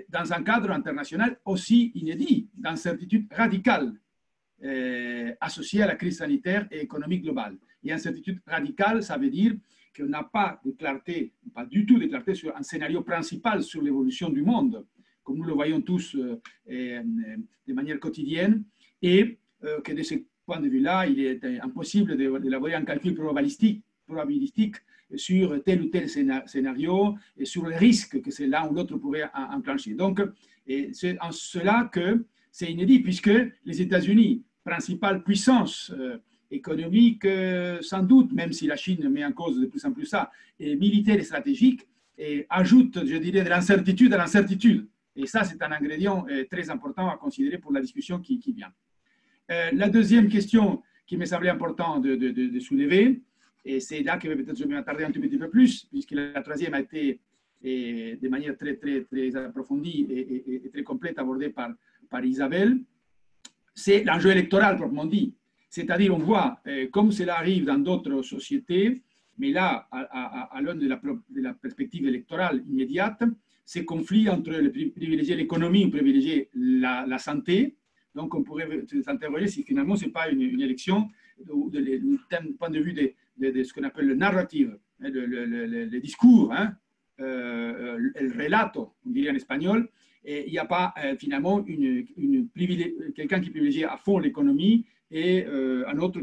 dans un cadre international aussi inédit, d'incertitude radicale, associée à la crise sanitaire et économique globale. Et incertitude radicale, ça veut dire qu'on n'a pas de clarté, pas du tout de clarté sur un scénario principal sur l'évolution du monde, comme nous le voyons tous de manière quotidienne, et que de ce point de vue-là, il est impossible d'élaborer un calcul probabilistique sur tel ou tel scénario et sur les risques que l'un ou l'autre pourrait enclencher. Donc, c'est en cela que c'est inédit, puisque les États-Unis, principale puissance économique, sans doute, même si la Chine met en cause de plus en plus ça, et militaire et stratégique, et ajoute, je dirais, de l'incertitude à l'incertitude. Et ça, c'est un ingrédient très important à considérer pour la discussion qui vient. La deuxième question qui me semblait important de soulever, et c'est là que peut-être je vais m'attarder un tout petit peu plus, puisque la troisième a été de manière très, très, très approfondie et très complète abordée par Isabelle, c'est l'enjeu électoral proprement dit. C'est-à-dire, on voit, comme cela arrive dans d'autres sociétés, mais là, à l'aune de la perspective électorale immédiate, ces conflits entre privilégier l'économie ou privilégier la santé. Donc, on pourrait s'interroger si finalement, ce n'est pas une élection du point de vue de ce qu'on appelle le narrative, le discours, hein, el relato, on dirait en espagnol, et il n'y a pas finalement quelqu'un qui privilégie à fond l'économie et un autre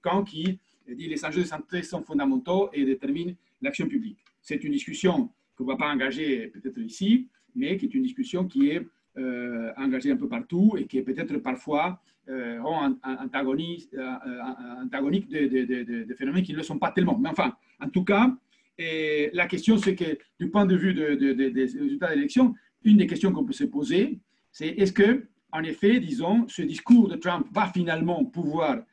camp qui dit les enjeux de santé sont fondamentaux et déterminent l'action publique. C'est une discussion qu'on ne va pas engager peut-être ici, mais qui est une discussion qui est engagée un peu partout et qui est peut-être parfois antagonique de phénomènes qui ne le sont pas tellement. Mais enfin, en tout cas, la question c'est que du point de vue des résultats d'élection, une des questions qu'on peut se poser, c'est est-ce que, en effet, disons, ce discours de Trump va finalement pouvoir,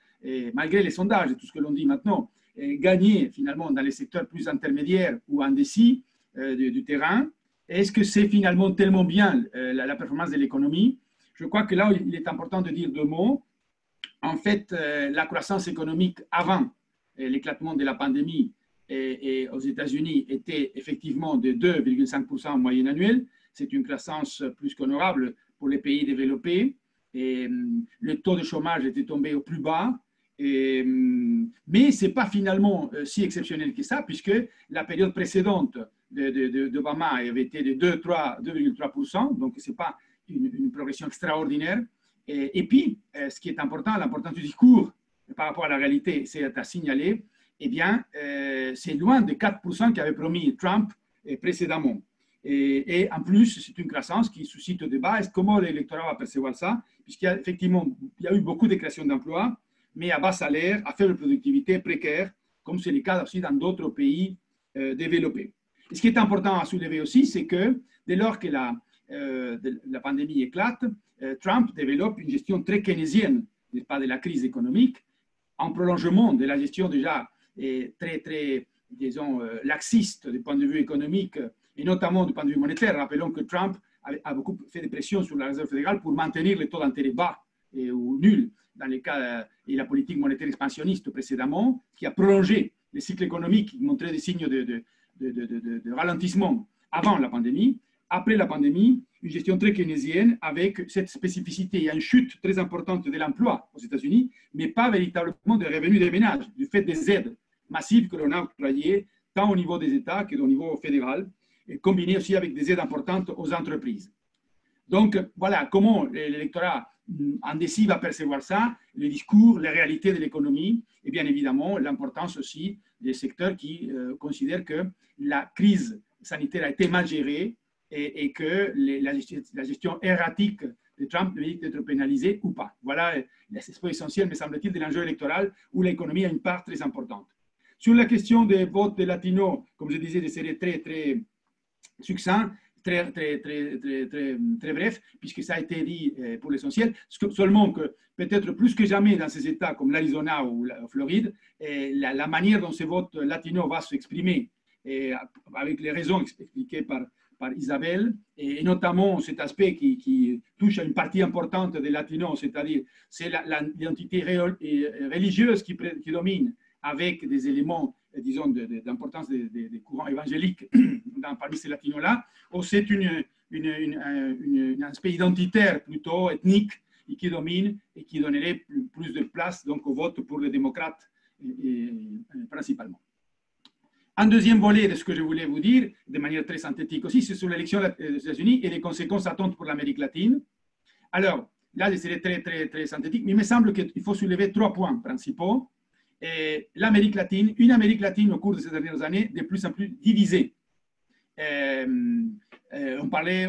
malgré les sondages et tout ce que l'on dit maintenant, gagner finalement dans les secteurs plus intermédiaires ou indécis du terrain. Est-ce que c'est finalement tellement bien la performance de l'économie? Je crois que là, il est important de dire deux mots. En fait, la croissance économique avant l'éclatement de la pandémie et aux États-Unis était effectivement de 2,5% en moyenne annuelle. C'est une croissance plus qu'honorable pour les pays développés. Et le taux de chômage était tombé au plus bas. Mais ce n'est pas finalement si exceptionnel que ça, puisque la période précédente d'Obama avait été de 2,3%, donc ce n'est pas une progression extraordinaire. Et puis, ce qui est important, l'importance du discours par rapport à la réalité, c'est à signaler, eh bien, c'est loin des 4% qu'avait promis Trump précédemment. Et en plus, c'est une croissance qui suscite le débat. Est-ce comment l'électorat va percevoir ça? Puisqu'il y a effectivement eu beaucoup de créations d'emplois, mais à bas salaire, à faible productivité, précaire, comme c'est le cas aussi dans d'autres pays développés. Et ce qui est important à soulever aussi, c'est que dès lors que la pandémie éclate, Trump développe une gestion très keynésienne, n'est-ce pas, de la crise économique, en prolongement de la gestion déjà très disons, laxiste du point de vue économique et notamment du point de vue monétaire. Rappelons que Trump a beaucoup fait de pression sur la Réserve fédérale pour maintenir les taux d'intérêt bas ou nuls dans les cas et la politique monétaire expansionniste précédemment, qui a prolongé les cycles économiques qui montraient des signes de ralentissement avant la pandémie. Après la pandémie, une gestion très keynésienne avec cette spécificité. Il y a une chute très importante de l'emploi aux États-Unis, mais pas véritablement des revenus des ménages, du fait des aides massives que l'on a octroyées, tant au niveau des États qu'au niveau fédéral, et combinées aussi avec des aides importantes aux entreprises. Donc, voilà comment l'électorat indécis va percevoir ça, le discours, les réalités de l'économie, et bien évidemment l'importance aussi des secteurs qui considèrent que la crise sanitaire a été mal gérée et que la gestion erratique de Trump mérite d'être pénalisée ou pas. Voilà l'aspect essentiel, me semble-t-il, de l'enjeu électoral où l'économie a une part très importante. Sur la question des votes des latinos, comme je disais, c'est très succinct, très bref, puisque ça a été dit pour l'essentiel, seulement que peut-être plus que jamais dans ces États comme l'Arizona ou la Floride, la manière dont ce vote latino va s'exprimer, avec les raisons expliquées par Isabelle, et notamment cet aspect qui touche à une partie importante des latinos, c'est-à-dire c'est l'identité religieuse qui domine, avec des éléments, disons, d'importance des courants évangéliques parmi ces latinos-là, ou c'est un aspect identitaire plutôt ethnique et qui domine et qui donnerait plus de place donc, au vote pour les démocrates principalement. Un deuxième volet de ce que je voulais vous dire, de manière très synthétique aussi, c'est sur l'élection des États-Unis et les conséquences attentes pour l'Amérique latine. Alors, là, je serai très synthétique, mais il me semble qu'il faut soulever 3 points principaux. L'Amérique latine, une Amérique latine au cours de ces dernières années de plus en plus divisée. On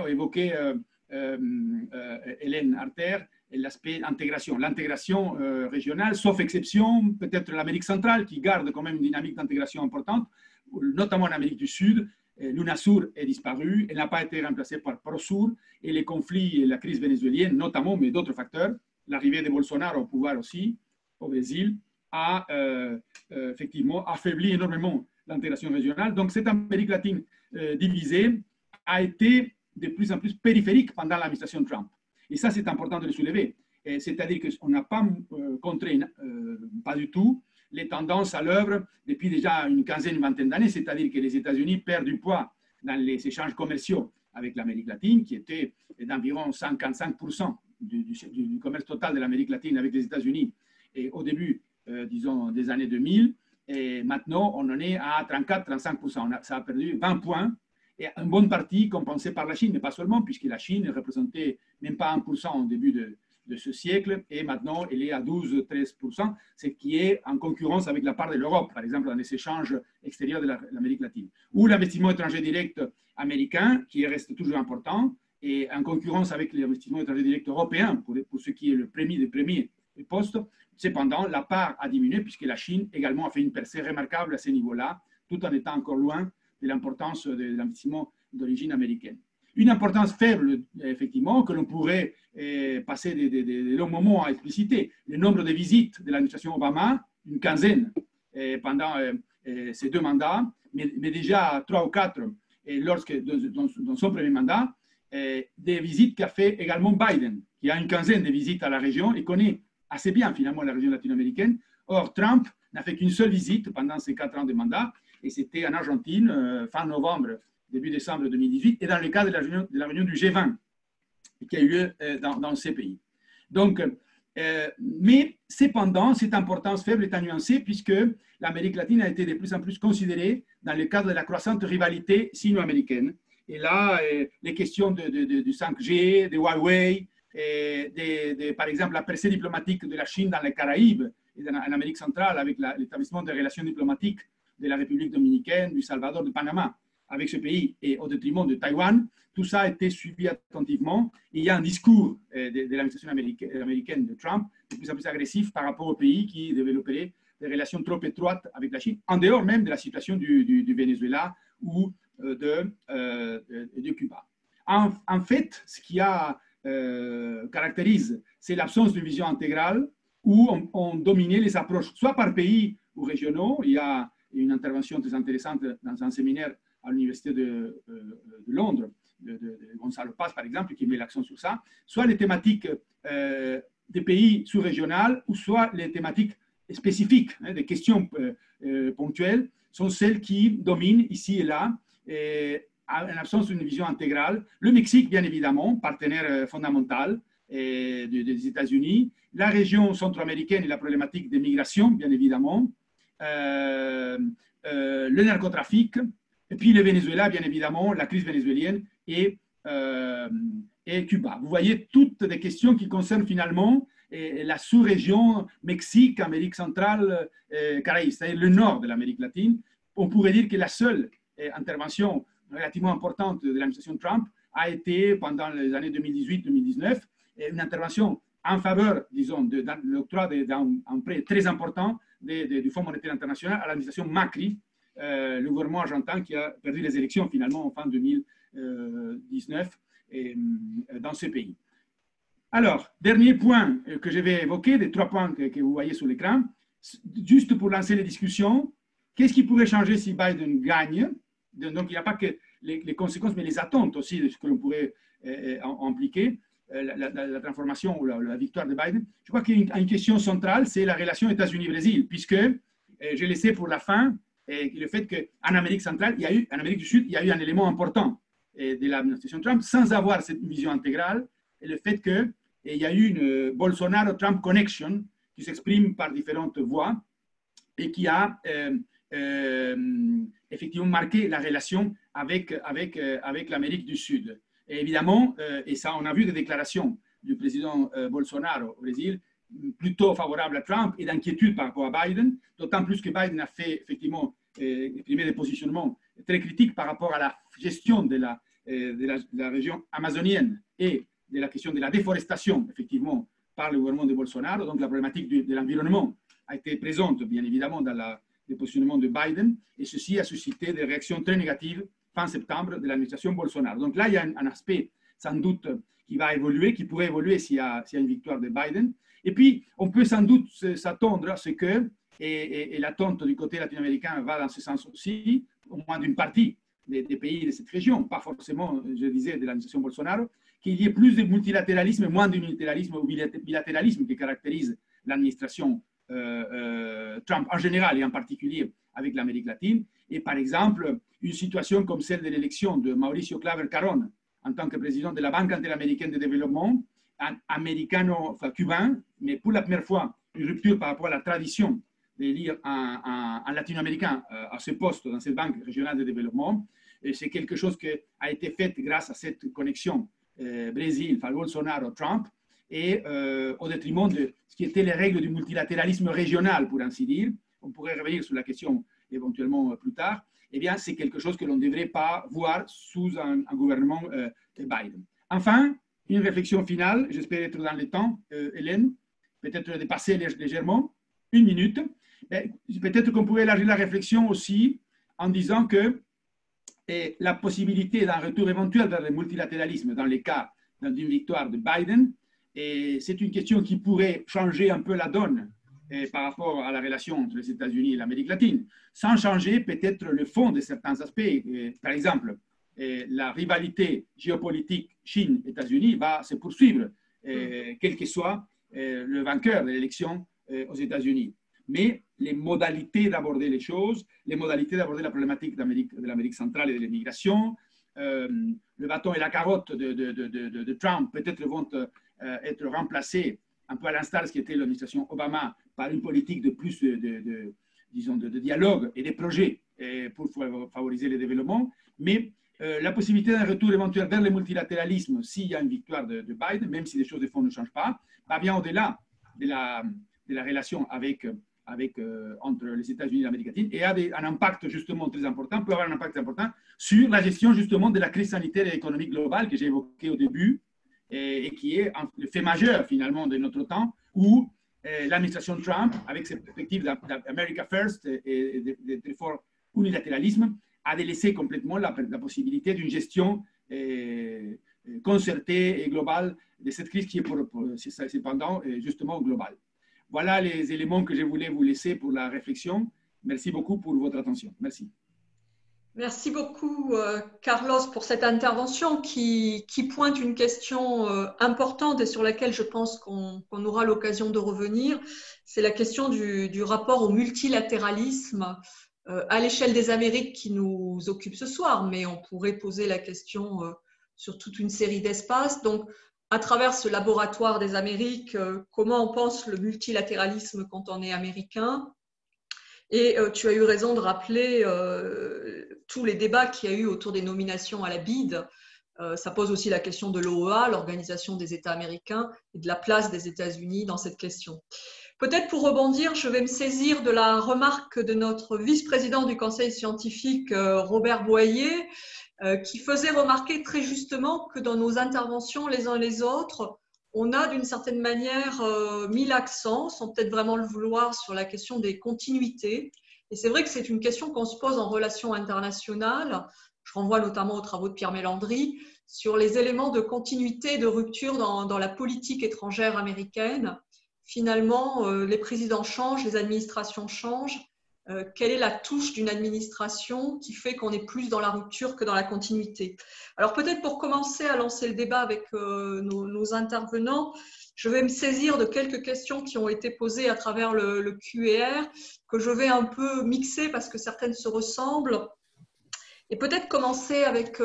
évoquait Hélène Arter, l'aspect intégration. L'intégration régionale, sauf exception, peut-être l'Amérique centrale qui garde quand même une dynamique d'intégration importante, notamment en Amérique du Sud. L'UNASUR est disparu, elle n'a pas été remplacée par PROSUR, et les conflits et la crise vénézuélienne, notamment, mais d'autres facteurs, l'arrivée de Bolsonaro au pouvoir aussi, au Brésil, a effectivement affaibli énormément l'intégration régionale. Donc cette Amérique latine divisée a été de plus en plus périphérique pendant l'administration Trump. Et ça, c'est important de le soulever. C'est-à-dire qu'on n'a pas contré, pas du tout, les tendances à l'œuvre depuis déjà une quinzaine, une vingtaine d'années, c'est-à-dire que les États-Unis perdent du poids dans les échanges commerciaux avec l'Amérique latine, qui était d'environ 55% du commerce total de l'Amérique latine avec les États-Unis au début, disons, des années 2000. Et maintenant, on en est à 34-35%. Ça a perdu 20 points. et en bonne partie compensée par la Chine, mais pas seulement, puisque la Chine représentait même pas 1% au début de ce siècle, et maintenant elle est à 12-13%, ce qui est en concurrence avec la part de l'Europe, par exemple dans les échanges extérieurs de l'Amérique latine. Ou l'investissement étranger direct américain, qui reste toujours important, et en concurrence avec l'investissement étranger direct européen, pour ce qui est le premier des premiers postes. Cependant, la part a diminué, puisque la Chine également a fait une percée remarquable à ce niveau-là, tout en étant encore loin de l'importance de l'investissement d'origine américaine. Une importance faible, effectivement, que l'on pourrait passer des longs moments à expliciter. Le nombre de visites de l'administration Obama, une quinzaine pendant ces 2 mandats, mais déjà 3 ou 4 dans son premier mandat, des visites qu'a fait également Biden, qui a une quinzaine de visites à la région et connaît assez bien finalement la région latino-américaine. Or, Trump n'a fait qu'une seule visite pendant ces 4 ans de mandat, et c'était en Argentine, fin novembre, début décembre 2018, et dans le cadre de la réunion du G20, qui a eu lieu dans ces pays. Donc, mais cependant, cette importance faible est à nuancer, puisque l'Amérique latine a été de plus en plus considérée dans le cadre de la croissante rivalité sino-américaine. Et là, les questions du 5G, de Huawei, par exemple la percée diplomatique de la Chine dans les Caraïbes et en Amérique centrale, avec l'établissement des relations diplomatiques de la République dominicaine, du Salvador, de Panama, avec ce pays, et au détriment de Taïwan, tout ça a été suivi attentivement. Et il y a un discours de l'administration américaine de Trump de plus en plus agressif par rapport aux pays qui développeraient des relations trop étroites avec la Chine, en dehors même de la situation du Venezuela ou de Cuba. En fait, ce qui caractérise, c'est l'absence d'une vision intégrale où on dominait les approches, soit par pays ou régionaux. Il y a une intervention très intéressante dans un séminaire à l'Université de Londres, de Gonzalo Paz, par exemple, qui met l'accent sur ça, soit les thématiques des pays sous-régionales, ou soit les thématiques spécifiques, des questions ponctuelles, sont celles qui dominent ici et là, en l'absence d'une vision intégrale. Le Mexique, bien évidemment, partenaire fondamental des États-Unis, la région centra-américaine et la problématique des migrations, bien évidemment, le narcotrafic, et puis le Venezuela, bien évidemment, la crise vénézuélienne et Cuba. Vous voyez toutes des questions qui concernent finalement la sous-région Mexique, Amérique centrale, Caraïbes, c'est-à-dire le nord de l'Amérique latine. On pourrait dire que la seule intervention relativement importante de l'administration Trump a été, pendant les années 2018-2019, une intervention en faveur, disons, de l'octroi d'un prêt très important du Fonds monétaire international à l'administration Macri, le gouvernement argentin qui a perdu les élections finalement en fin 2019 dans ce pays. Alors, dernier point que je vais évoquer, les 3 points que vous voyez sur l'écran, juste pour lancer les discussions. Qu'est-ce qui pourrait changer si Biden gagne? Donc, il n'y a pas que les conséquences, mais les attentes aussi de ce que l'on pourrait impliquer, la transformation ou la victoire de Biden. Je crois qu'il y a une question centrale, c'est la relation États-Unis-Brésil, puisque j'ai laissé pour la fin le fait qu'en Amérique centrale, en Amérique du Sud, il y a eu un élément important de l'administration Trump, sans avoir cette vision intégrale, et le fait qu'il y a eu une Bolsonaro-Trump connection qui s'exprime par différentes voies et qui a effectivement marqué la relation avec l'Amérique du Sud. Et évidemment, et ça on a vu des déclarations du président Bolsonaro au Brésil, plutôt favorables à Trump et d'inquiétude par rapport à Biden, d'autant plus que Biden a fait effectivement exprimer des positionnements très critiques par rapport à la gestion de la région amazonienne et de la question de la déforestation, effectivement, par le gouvernement de Bolsonaro. Donc la problématique de l'environnement a été présente, bien évidemment, dans les positionnements de Biden, et ceci a suscité des réactions très négatives fin septembre de l'administration Bolsonaro. Donc là, il y a un aspect sans doute qui va évoluer, qui pourrait évoluer s'il y a une victoire de Biden. Et puis, on peut sans doute s'attendre à ce que, et l'attente du côté latino-américain va dans ce sens aussi, au moins d'une partie des pays de cette région, pas forcément, je disais, de l'administration Bolsonaro, qu'il y ait plus de multilatéralisme et moins d'unilatéralisme ou bilatéralisme qui caractérise l'administration Trump en général et en particulier avec l'Amérique latine. Et par exemple, une situation comme celle de l'élection de Mauricio Claver Caron en tant que président de la Banque interaméricaine de développement, américano-cubain, mais pour la première fois, une rupture par rapport à la tradition d'élire un latino-américain à ce poste dans cette banque régionale de développement, c'est quelque chose qui a été fait grâce à cette connexion Brésil, Bolsonaro, Trump, et au détriment de ce qui étaient les règles du multilatéralisme régional, pour ainsi dire. On pourrait revenir sur la question éventuellement plus tard. Eh bien, c'est quelque chose que l'on ne devrait pas voir sous un gouvernement Biden. Enfin, une réflexion finale, j'espère être dans le temps, Hélène, peut-être dépasser légèrement, 1 minute. Peut-être qu'on pouvait élargir la réflexion aussi en disant que la possibilité d'un retour éventuel vers le multilatéralisme dans le cas d'une victoire de Biden, c'est une question qui pourrait changer un peu la donne par rapport à la relation entre les États-Unis et l'Amérique latine, sans changer peut-être le fond de certains aspects. Par exemple, la rivalité géopolitique Chine-États-Unis va se poursuivre, quel que soit le vainqueur de l'élection aux États-Unis. Mais les modalités d'aborder les choses, les modalités d'aborder la problématique de l'Amérique centrale et de l'immigration, le bâton et la carotte de Trump peut-être vont être remplacés, un peu à l'instar de ce qui était l'administration Obama, par une politique de plus disons, de dialogue et des projets pour favoriser le développement. Mais la possibilité d'un retour éventuel vers le multilatéralisme, s'il y a une victoire de Biden, même si les choses de fond ne changent pas, va bien au-delà de la relation entre les États-Unis et l'Amérique latine, et a un impact justement très important, peut avoir un impact important sur la gestion justement de la crise sanitaire et économique globale que j'ai évoquée au début, et qui est le fait majeur finalement de notre temps, où l'administration Trump, avec ses perspectives d'America First et de fort unilatéralisme, a délaissé complètement la possibilité d'une gestion concertée et globale de cette crise qui est cependant justement globale. Voilà les éléments que je voulais vous laisser pour la réflexion. Merci beaucoup pour votre attention. Merci. Merci beaucoup, Carlos, pour cette intervention qui pointe une question importante et sur laquelle je pense qu'on aura l'occasion de revenir. C'est la question du rapport au multilatéralisme à l'échelle des Amériques qui nous occupe ce soir, mais on pourrait poser la question sur toute une série d'espaces. Donc, à travers ce laboratoire des Amériques, comment on pense le multilatéralisme quand on est américain? Et tu as eu raison de rappeler tous les débats qu'il y a eu autour des nominations à la BID. Ça pose aussi la question de l'OEA, l'Organisation des États américains, et de la place des États-Unis dans cette question. Peut-être pour rebondir, je vais me saisir de la remarque de notre vice-président du Conseil scientifique, Robert Boyer, qui faisait remarquer très justement que dans nos interventions les uns les autres, on a d'une certaine manière mis l'accent, sans peut-être vraiment le vouloir, sur la question des continuités. Et c'est vrai que c'est une question qu'on se pose en relations internationales. Je renvoie notamment aux travaux de Pierre Mélandry sur les éléments de continuité et de rupture dans la politique étrangère américaine. Finalement, les présidents changent, les administrations changent. Quelle est la touche d'une administration qui fait qu'on est plus dans la rupture que dans la continuité? Alors peut-être pour commencer à lancer le débat avec nos intervenants, je vais me saisir de quelques questions qui ont été posées à travers le Q&R, que je vais un peu mixer parce que certaines se ressemblent. Et peut-être commencer avec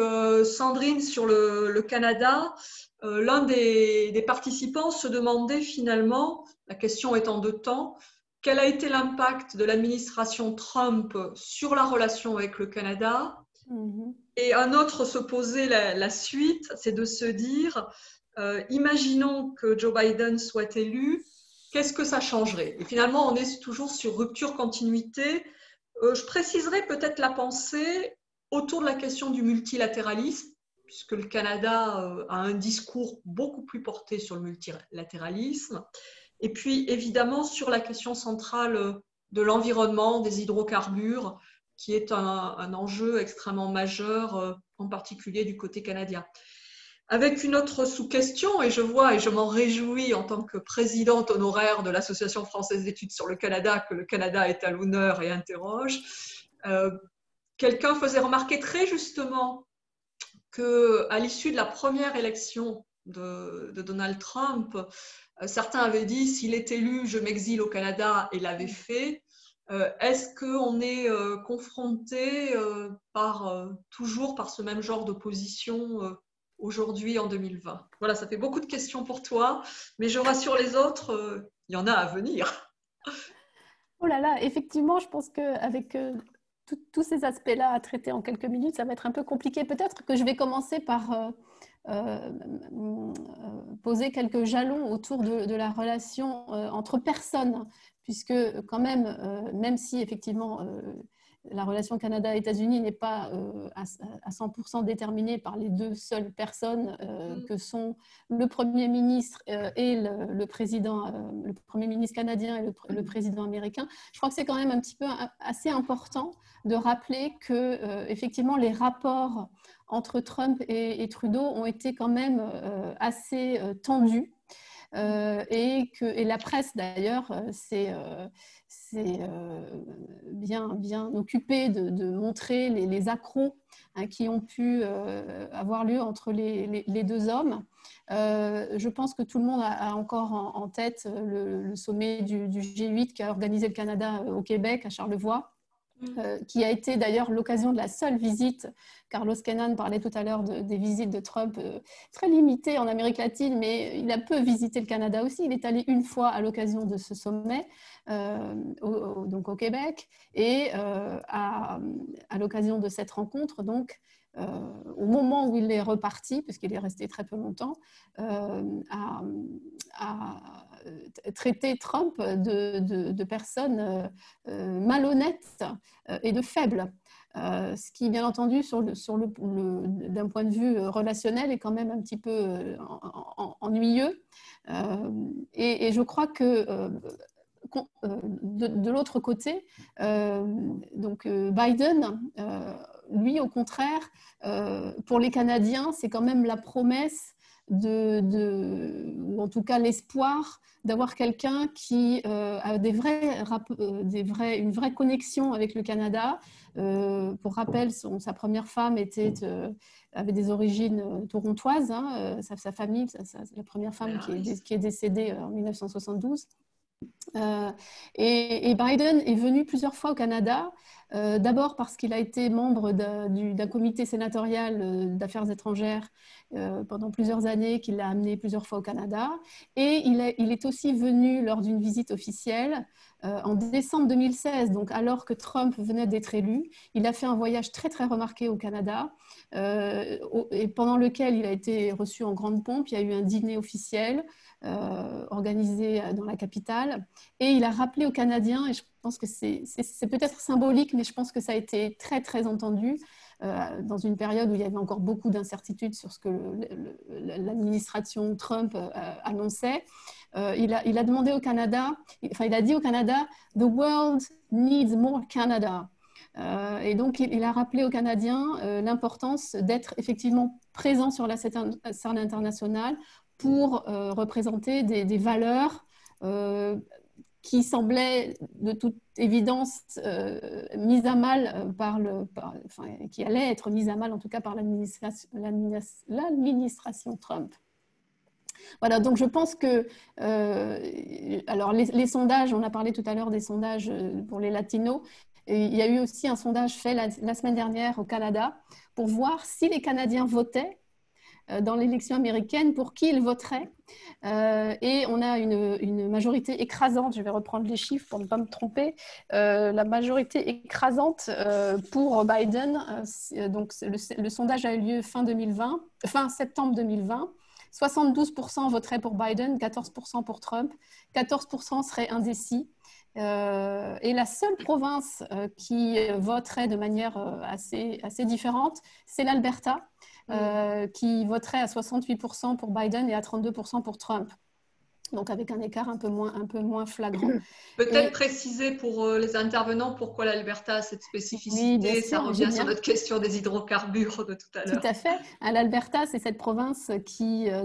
Sandrine sur le Canada. L'un des participants se demandait finalement, la question est en 2 temps, quel a été l'impact de l'administration Trump sur la relation avec le Canada? Et un autre se posait la suite, c'est de se dire, imaginons que Joe Biden soit élu, qu'est-ce que ça changerait? Et finalement, on est toujours sur rupture-continuité. Je préciserai peut-être la pensée autour de la question du multilatéralisme, puisque le Canada a un discours beaucoup plus porté sur le multilatéralisme. Et puis, évidemment, sur la question centrale de l'environnement, des hydrocarbures, qui est un enjeu extrêmement majeur, en particulier du côté canadien. Avec une autre sous-question, et je vois, et je m'en réjouis en tant que présidente honoraire de l'Association française d'études sur le Canada, que le Canada est à l'honneur et interroge. Quelqu'un faisait remarquer très justement qu'à l'issue de la première élection de Donald Trump, certains avaient dit, s'il est élu, je m'exile au Canada, et l'avait fait. Est-ce qu'on est confronté toujours par ce même genre d'opposition aujourd'hui en 2020? Voilà, ça fait beaucoup de questions pour toi, mais je rassure les autres, il y en a à venir. Oh là là, effectivement, je pense qu'avec tous ces aspects-là à traiter en quelques minutes, ça va être un peu compliqué. Peut-être que je vais commencer par poser quelques jalons autour de la relation entre personnes, puisque quand même, même si effectivement la relation Canada-États-Unis n'est pas à 100% déterminée par les deux seules personnes que sont le Premier ministre et le Premier ministre canadien et le président américain. Je crois que c'est quand même un petit peu assez important de rappeler que effectivement les rapports entre Trump et Trudeau ont été quand même assez tendus. Et la presse d'ailleurs s'est bien occupée de montrer les accros qui ont pu avoir lieu entre les deux hommes. Je pense que tout le monde a encore en tête le sommet du G8 qu'a organisé le Canada au Québec, à Charlevoix. Qui a été d'ailleurs l'occasion de la seule visite. Carlos Kennan parlait tout à l'heure des visites de Trump très limitées en Amérique latine, mais il a peu visité le Canada aussi. Il est allé une fois à l'occasion de ce sommet, donc au Québec, et à l'occasion de cette rencontre, donc, au moment où il est reparti, puisqu'il est resté très peu longtemps, à traiter Trump de personnes malhonnêtes et de faibles. Ce qui, bien entendu, d'un point de vue relationnel, est quand même un petit peu ennuyeux. Et je crois que de l'autre côté, donc Biden, lui, au contraire, pour les Canadiens, c'est quand même la promesse ou en tout cas l'espoir d'avoir quelqu'un qui a une vraie connexion avec le Canada. Pour rappel, sa première femme avait des origines torontoises, hein, sa famille, la première femme qui est décédée en 1972. Et Biden est venu plusieurs fois au Canada, d'abord parce qu'il a été membre d'un comité sénatorial d'affaires étrangères pendant plusieurs années, qu'il l'a amené plusieurs fois au Canada, et il est aussi venu lors d'une visite officielle en décembre 2016, donc alors que Trump venait d'être élu. Il a fait un voyage très très remarqué au Canada, et pendant lequel il a été reçu en grande pompe. Il y a eu un dîner officiel organisé dans la capitale, et il a rappelé aux Canadiens, et je pense que c'est peut-être symbolique, mais je pense que ça a été très très entendu dans une période où il y avait encore beaucoup d'incertitudes sur ce que l'administration Trump annonçait. Il a demandé au Canada, il a dit au Canada, « The world needs more Canada ». Et donc, il a rappelé aux Canadiens l'importance d'être effectivement présent sur la scène internationale pour représenter des valeurs qui semblaient de toute évidence mises à mal qui allaient être mises à mal en tout cas par l'administration Trump. Voilà, donc je pense que alors les sondages, on a parlé tout à l'heure des sondages pour les latinos. Et il y a eu aussi un sondage fait la semaine dernière au Canada pour voir si les Canadiens votaient dans l'élection américaine, pour qui ils voteraient. Et on a une majorité écrasante, je vais reprendre les chiffres pour ne pas me tromper, la majorité écrasante pour Biden. Donc le sondage a eu lieu fin septembre 2020. 72% voteraient pour Biden, 14% pour Trump, 14% seraient indécis. Et la seule province qui voterait de manière assez différente, c'est l'Alberta, qui voterait à 68% pour Biden et à 32% pour Trump. Donc avec un écart un peu moins flagrant. Peut-être préciser pour les intervenants pourquoi l'Alberta a cette spécificité. Oui, ça revient sur notre question des hydrocarbures de tout à l'heure. Tout à fait. L'Alberta, c'est cette province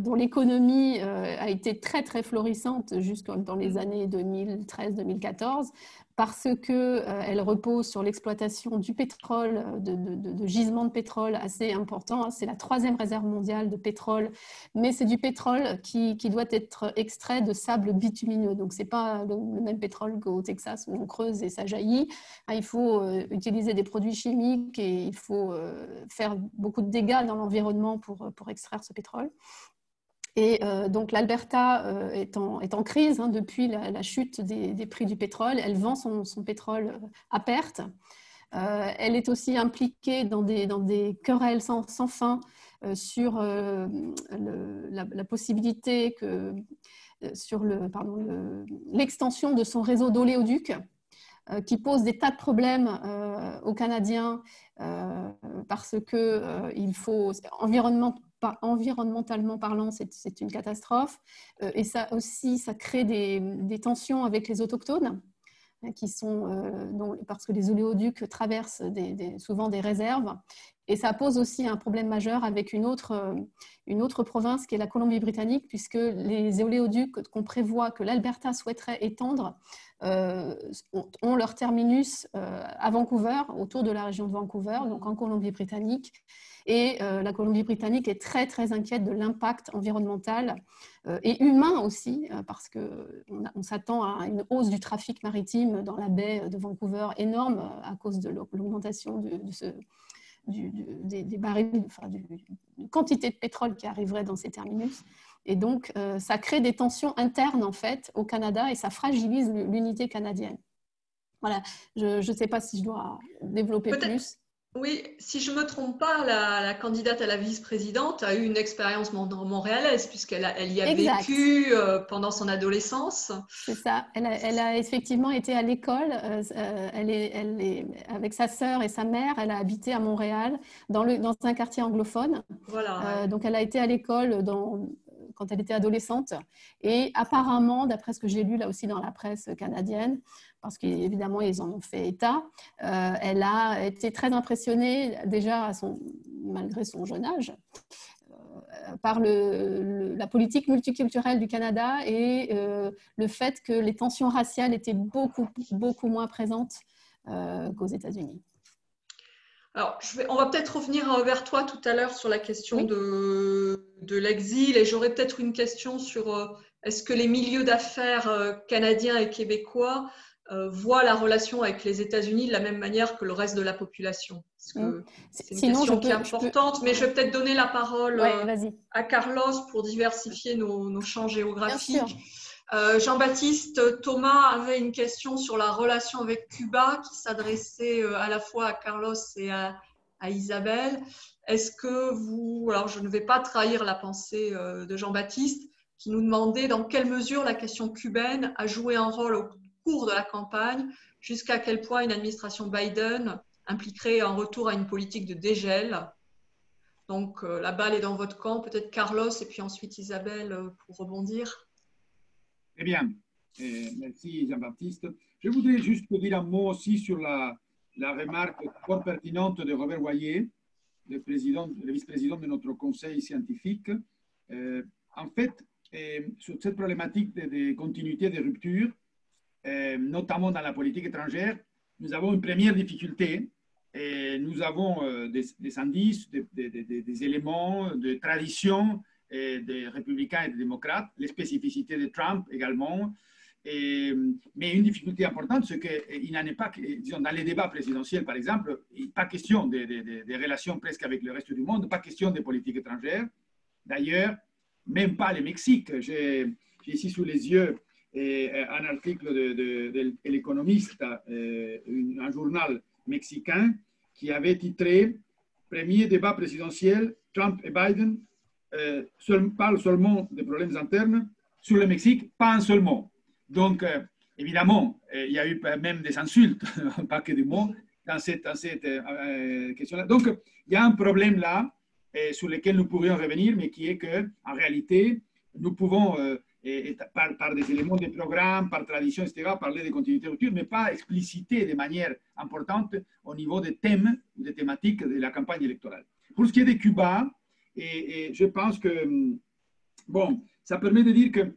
dont l'économie a été très très florissante jusque dans les années 2013-2014. Parce qu'elle repose sur l'exploitation du pétrole, de gisements de pétrole assez importants. C'est la 3e réserve mondiale de pétrole, mais c'est du pétrole qui doit être extrait de sable bitumineux. Donc, ce n'est pas le même pétrole qu'au Texas où on creuse et ça jaillit. Il faut utiliser des produits chimiques et il faut faire beaucoup de dégâts dans l'environnement pour extraire ce pétrole. Et donc l'Alberta est en crise depuis la chute des prix du pétrole. Elle vend son pétrole à perte. Elle est aussi impliquée dans des querelles sans fin sur la possibilité sur l'extension de son réseau d'oléoducs, qui pose des tas de problèmes aux Canadiens parce que il faut, environnementalement parlant, c'est une catastrophe. Et ça aussi, ça crée des tensions avec les autochtones, qui sont, parce que les oléoducs traversent souvent des réserves. Et ça pose aussi un problème majeur avec une autre province qui est la Colombie-Britannique, puisque les oléoducs qu'on prévoit, que l'Alberta souhaiterait étendre, ont leur terminus à Vancouver, autour de la région de Vancouver, donc en Colombie-Britannique. Et la Colombie-Britannique est très, très inquiète de l'impact environnemental et humain aussi, parce qu'on s'attend à une hausse du trafic maritime dans la baie de Vancouver énorme à cause de l'augmentation des barils, enfin, de quantité de pétrole qui arriverait dans ces terminus. Et donc, ça crée des tensions internes, en fait, au Canada, et ça fragilise l'unité canadienne. Voilà, je ne sais pas si je dois développer plus. Oui, si je ne me trompe pas, la candidate à la vice-présidente a eu une expérience montréalaise, puisqu'elle y a vécu pendant son adolescence. C'est ça, elle a effectivement été à l'école, avec sa sœur et sa mère, elle a habité à Montréal, dans un quartier anglophone. Voilà. Donc elle a été à l'école quand elle était adolescente, et apparemment, d'après ce que j'ai lu là aussi dans la presse canadienne, parce qu'évidemment ils en ont fait état, elle a été très impressionnée déjà malgré son jeune âge par la politique multiculturelle du Canada et le fait que les tensions raciales étaient beaucoup, beaucoup moins présentes qu'aux États-Unis. Alors, on va peut-être revenir vers toi tout à l'heure sur la question de l'exil, et j'aurais peut-être une question sur est-ce que les milieux d'affaires canadiens et québécois voient la relation avec les États-Unis de la même manière que le reste de la population? Parce que c'est une question qui est importante, mais je vais peut-être donner la parole à Carlos pour diversifier nos champs géographiques. Jean-Baptiste, Thomas avait une question sur la relation avec Cuba qui s'adressait à la fois à Carlos et à Isabelle. Est-ce que alors je ne vais pas trahir la pensée de Jean-Baptiste, qui nous demandait dans quelle mesure la question cubaine a joué un rôle au cours de la campagne, jusqu'à quel point une administration Biden impliquerait un retour à une politique de dégel. Donc la balle est dans votre camp, peut-être Carlos et puis ensuite Isabelle pour rebondir. Très bien, merci Jean-Baptiste. Je voudrais juste dire un mot aussi sur la remarque fort pertinente de Robert Boyer, le vice-président de notre conseil scientifique. En fait, sur cette problématique de continuité de rupture, notamment dans la politique étrangère, nous avons une première difficulté. Nous avons des indices, des éléments de tradition des républicains et des démocrates, les spécificités de Trump également. Mais une difficulté importante, c'est qu'il n'en est pas, disons, dans les débats présidentiels, par exemple, pas question des relations presque avec le reste du monde, pas question de politique étrangère. D'ailleurs, même pas le Mexique. J'ai ici sous les yeux un article de l'Économiste, un journal mexicain, qui avait titré « Premier débat présidentiel, Trump et Biden parlent seulement des problèmes internes. Sur le Mexique, pas un seul mot. » Donc, évidemment, il y a eu même des insultes, pas que des mots, dans cette question-là. Donc, il y a un problème là sur lequel nous pourrions revenir, mais qui est qu'en réalité, nous pouvons, par des éléments de programme, par tradition, etc., parler de continuité de rupture, mais pas expliciter de manière importante au niveau des thèmes, des thématiques de la campagne électorale. Pour ce qui est de Cuba, et je pense que, bon, ça permet de dire que,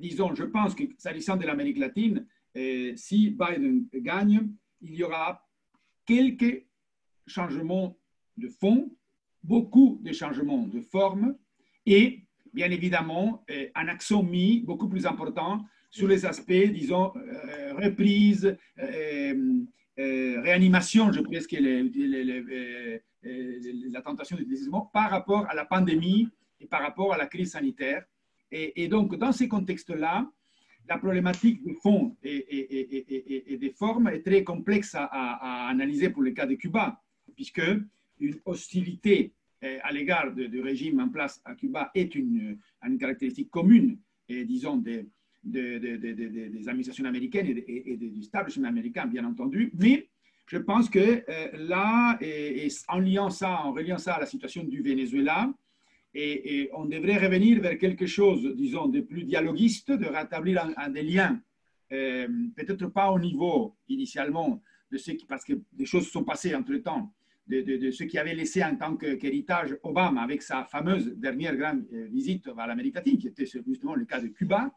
disons, je pense que, s'agissant de l'Amérique latine, si Biden gagne, il y aura quelques changements de fond, beaucoup de changements de forme et, bien évidemment, un accent mis beaucoup plus important sur les aspects, disons, reprise, réanimation, je pense que la tentation d'utiliser ce mot, par rapport à la pandémie et par rapport à la crise sanitaire. Et donc, dans ces contextes-là, la problématique du fond et des formes est très complexe à analyser pour le cas de Cuba, puisque une hostilité à l'égard du régime en place à Cuba est une caractéristique commune, disons, des administrations américaines et du establishment américain, bien entendu. Mais je pense que là, en reliant ça à la situation du Venezuela, et on devrait revenir vers quelque chose, disons, de plus dialoguiste, de rétablir des liens, peut-être pas au niveau initialement de ceux qui, parce que des choses sont passées entre-temps, de ce qui avait laissé en tant qu'héritage Obama avec sa fameuse dernière grande visite à l'Amérique latine, qui était justement le cas de Cuba,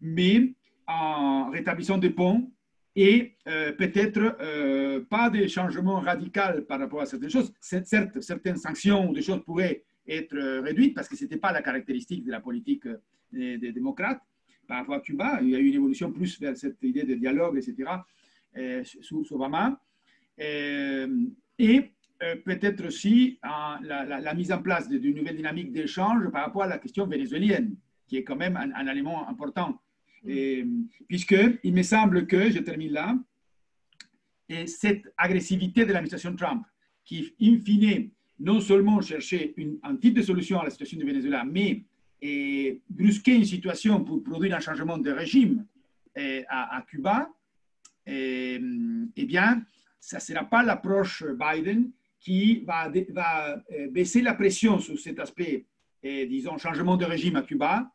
mais en rétablissant des ponts et peut-être pas de changements radicaux par rapport à certaines choses. Certes, certaines sanctions ou des choses pourraient être réduites parce que ce n'était pas la caractéristique de la politique des démocrates par rapport à Cuba. Il y a eu une évolution plus vers cette idée de dialogue, etc., sous Obama. Et peut-être aussi la mise en place d'une nouvelle dynamique d'échange par rapport à la question vénézuélienne, qui est quand même un élément important. Puisqu'il me semble que, je termine là, cette agressivité de l'administration Trump, qui, in fine, non seulement cherchait un type de solution à la situation du Venezuela, mais brusquer une situation pour produire un changement de régime à Cuba, eh bien, ça ne sera pas l'approche Biden qui va baisser la pression sur cet aspect, disons, changement de régime à Cuba,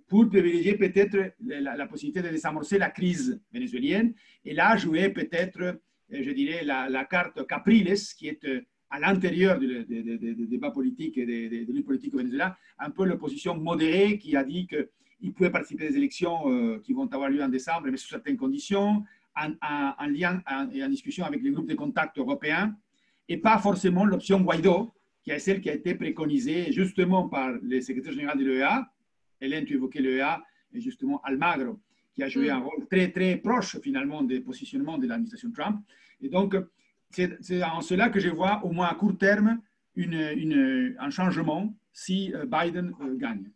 pour privilégier peut-être la possibilité de désamorcer la crise vénézuélienne et là jouer peut-être, je dirais, la carte Capriles, qui est à l'intérieur des débats politiques et des luttes politiques au Venezuela, un peu l'opposition modérée qui a dit qu'il pouvait participer des élections qui vont avoir lieu en décembre, mais sous certaines conditions, en lien et en discussion avec les groupes de contact européens, et pas forcément l'option Guaidó, qui est celle qui a été préconisée justement par le secrétaire général de l'OEA. Hélène, tu évoquais l'OEA, et justement Almagro, qui a joué un rôle très, très proche finalement des positionnements de l'administration Trump. Et donc, c'est en cela que je vois, au moins à court terme, un changement si Biden gagne.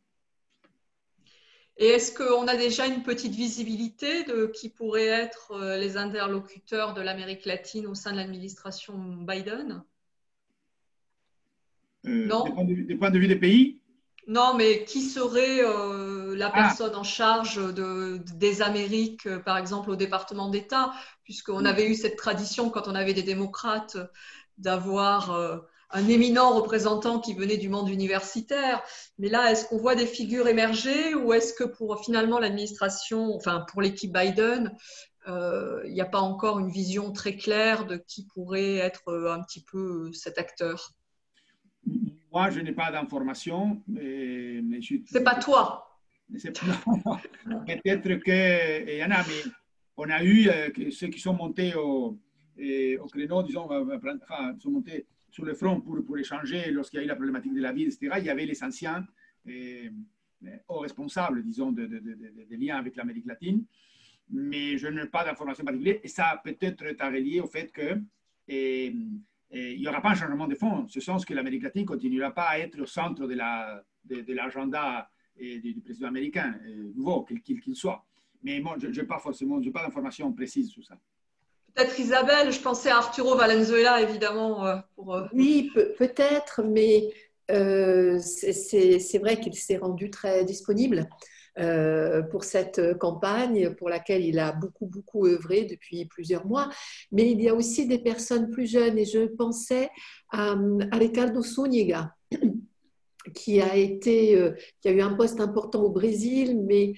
Et est-ce qu'on a déjà une petite visibilité de qui pourraient être les interlocuteurs de l'Amérique latine au sein de l'administration Biden? Non. Du point de vue des pays? Non, mais qui serait la personne en charge des Amériques, par exemple, au département d'État, puisqu'on avait eu cette tradition, quand on avait des démocrates, d'avoir un éminent représentant qui venait du monde universitaire. Mais là, est-ce qu'on voit des figures émerger ou est-ce que pour finalement l'administration, enfin pour l'équipe Biden, il n'y a pas encore une vision très claire de qui pourrait être un petit peu cet acteur? Moi, je n'ai pas d'informations. C'est pas toi. Peut-être qu'il y en a, mais on a eu ceux qui sont montés au créneau, disons, enfin, sont montés sur le front pour échanger lorsqu'il y a eu la problématique de la ville, etc. Il y avait les anciens hauts responsables, disons, des liens avec l'Amérique latine, mais je n'ai pas d'informations particulières. Et ça peut-être est relié au fait que il n'y aura pas un changement de fond, en ce sens que l'Amérique latine ne continuera pas à être au centre de l'agenda du président américain, nouveau, qu'il soit. Mais moi, je n'ai pas forcément, je n'ai pas d'informations précises sur ça. Peut-être Isabelle, je pensais à Arturo Valenzuela, évidemment. Oui, peut-être, mais c'est vrai qu'il s'est rendu très disponible pour cette campagne pour laquelle il a beaucoup œuvré depuis plusieurs mois. Mais il y a aussi des personnes plus jeunes et je pensais à Ricardo Zúñiga, qui a eu un poste important au Brésil, mais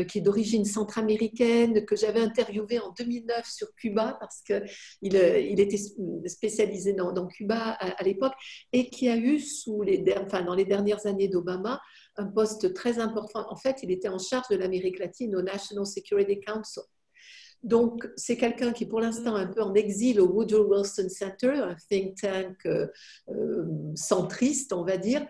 qui est d'origine centra-américaine, que j'avais interviewé en 2009 sur Cuba, parce qu'il était spécialisé dans Cuba à l'époque, et qui a eu, dans les dernières années d'Obama, un poste très important. En fait, il était en charge de l'Amérique latine au National Security Council. Donc, c'est quelqu'un qui, pour l'instant, est un peu en exil au Woodrow Wilson Center, un think tank centriste, on va dire,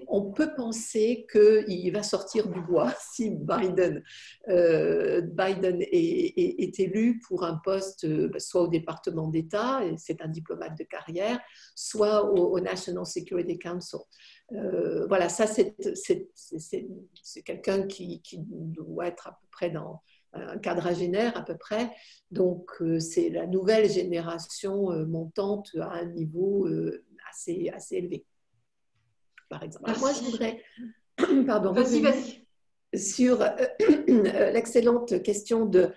on peut penser qu'il va sortir du bois si Biden est élu pour un poste soit au département d'État, et c'est un diplomate de carrière, soit au National Security Council. Voilà, ça c'est quelqu'un qui doit être à peu près dans un quadragénaire à peu près. Donc c'est la nouvelle génération montante à un niveau assez élevé. Par exemple. Alors, moi, je voudrais revenir sur l'excellente question de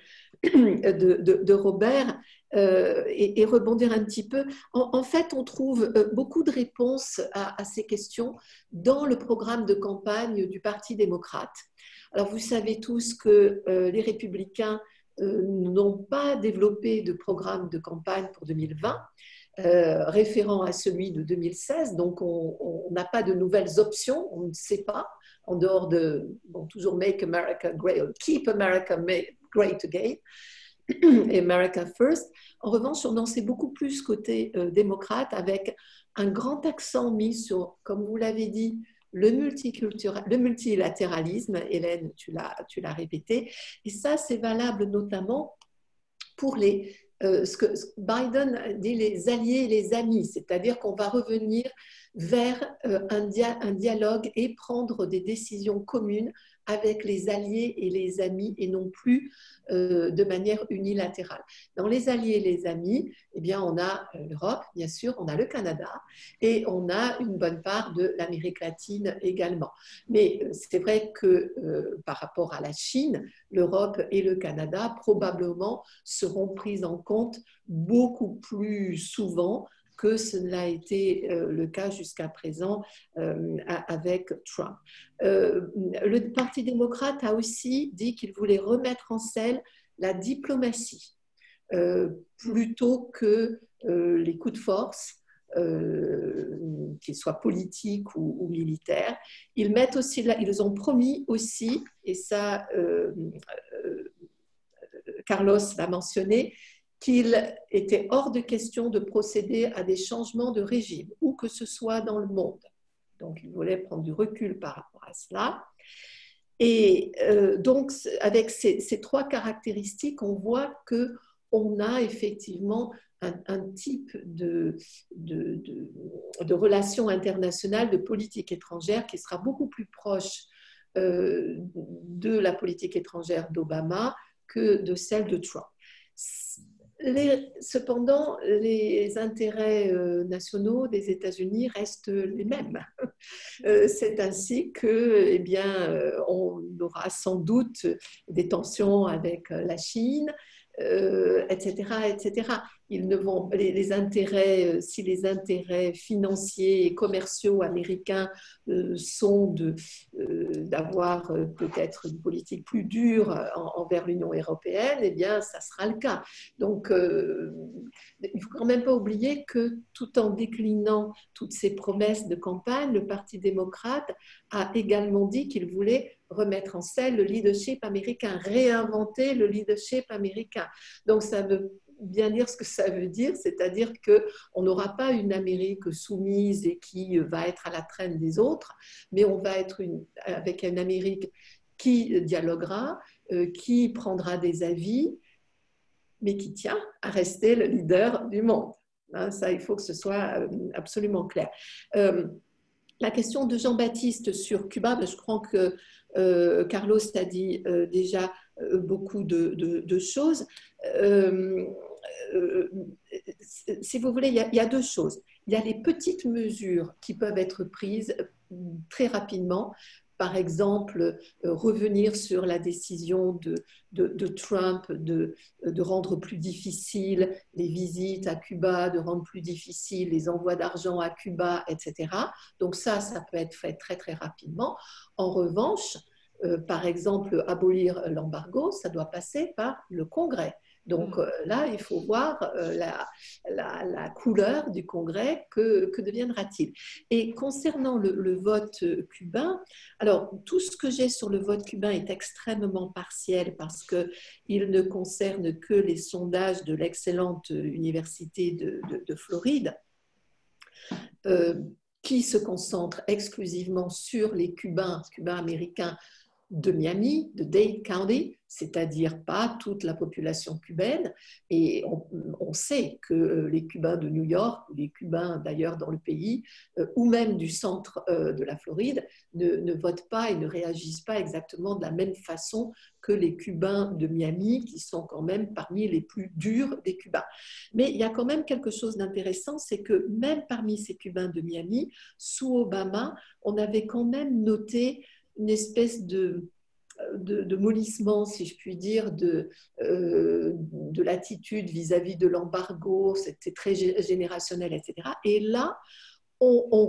Robert et rebondir un petit peu. En fait, on trouve beaucoup de réponses à ces questions dans le programme de campagne du Parti démocrate. Alors, vous savez tous que les républicains n'ont pas développé de programme de campagne pour 2020. Référent à celui de 2016, donc on n'a pas de nouvelles options, on ne sait pas, en dehors de toujours Make America Great, Keep America Great Again et America First. En revanche, on en sait beaucoup plus côté démocrate, avec un grand accent mis sur, comme vous l'avez dit, le multilatéralisme. Hélène, tu l'as répété, et ça c'est valable notamment pour ce que Biden dit, les alliés et les amis, c'est-à-dire qu'on va revenir vers un dialogue et prendre des décisions communes avec les alliés et les amis et non plus de manière unilatérale. Dans les alliés et les amis, eh bien, on a l'Europe, bien sûr, on a le Canada et on a une bonne part de l'Amérique latine également. Mais c'est vrai que par rapport à la Chine, l'Europe et le Canada probablement seront prises en compte beaucoup plus souvent que ce n'a été le cas jusqu'à présent avec Trump. Le Parti démocrate a aussi dit qu'il voulait remettre en selle la diplomatie plutôt que les coups de force, qu'ils soient politiques ou militaires. Ils ont promis aussi, et ça Carlos l'a mentionné, qu'il était hors de question de procéder à des changements de régime, où que ce soit dans le monde. Donc, il voulait prendre du recul par rapport à cela. Et donc, avec ces trois caractéristiques, on voit qu'on a effectivement un type de relations internationales, de politique étrangère qui sera beaucoup plus proche de la politique étrangère d'Obama que de celle de Trump. Cependant, les intérêts nationaux des États-Unis restent les mêmes. C'est ainsi que, eh bien, on aura sans doute des tensions avec la Chine, etc., etc. Les intérêts, si les intérêts financiers et commerciaux américains sont d'avoir peut-être une politique plus dure envers l'Union européenne, eh bien, ça sera le cas. Donc, il ne faut quand même pas oublier que tout en déclinant toutes ces promesses de campagne, le Parti démocrate a également dit qu'il voulait remettre en selle le leadership américain, réinventer le leadership américain. Donc, ça veut bien dire ce que ça veut dire, c'est-à-dire qu'on n'aura pas une Amérique soumise et qui va être à la traîne des autres, mais on va être avec une Amérique qui dialoguera, qui prendra des avis, mais qui tient à rester le leader du monde. Ça, il faut que ce soit absolument clair. La question de Jean-Baptiste sur Cuba, je crois que Carlos a dit déjà beaucoup de choses. Si vous voulez, il y a deux choses. Il y a les petites mesures qui peuvent être prises très rapidement. Par exemple, revenir sur la décision de Trump de rendre plus difficile les visites à Cuba, de rendre plus difficile les envois d'argent à Cuba, etc. Donc ça peut être fait très, très rapidement. En revanche, par exemple, abolir l'embargo, ça doit passer par le Congrès. Donc là, il faut voir la couleur du Congrès, que deviendra-t-il. Et concernant le vote cubain, alors tout ce que j'ai sur le vote cubain est extrêmement partiel parce qu'il ne concerne que les sondages de l'excellente université de Floride, qui se concentre exclusivement sur les Cubains américains de Miami, de Dade County, c'est-à-dire pas toute la population cubaine. Et on sait que les Cubains de New York, les Cubains d'ailleurs dans le pays, ou même du centre de la Floride, ne votent pas et ne réagissent pas exactement de la même façon que les Cubains de Miami, qui sont quand même parmi les plus durs des Cubains. Mais il y a quand même quelque chose d'intéressant, c'est que même parmi ces Cubains de Miami, sous Obama, on avait quand même noté une espèce de mollissement, si je puis dire, de l'attitude vis-à-vis de l'embargo, c'était très générationnel, etc. Et là, on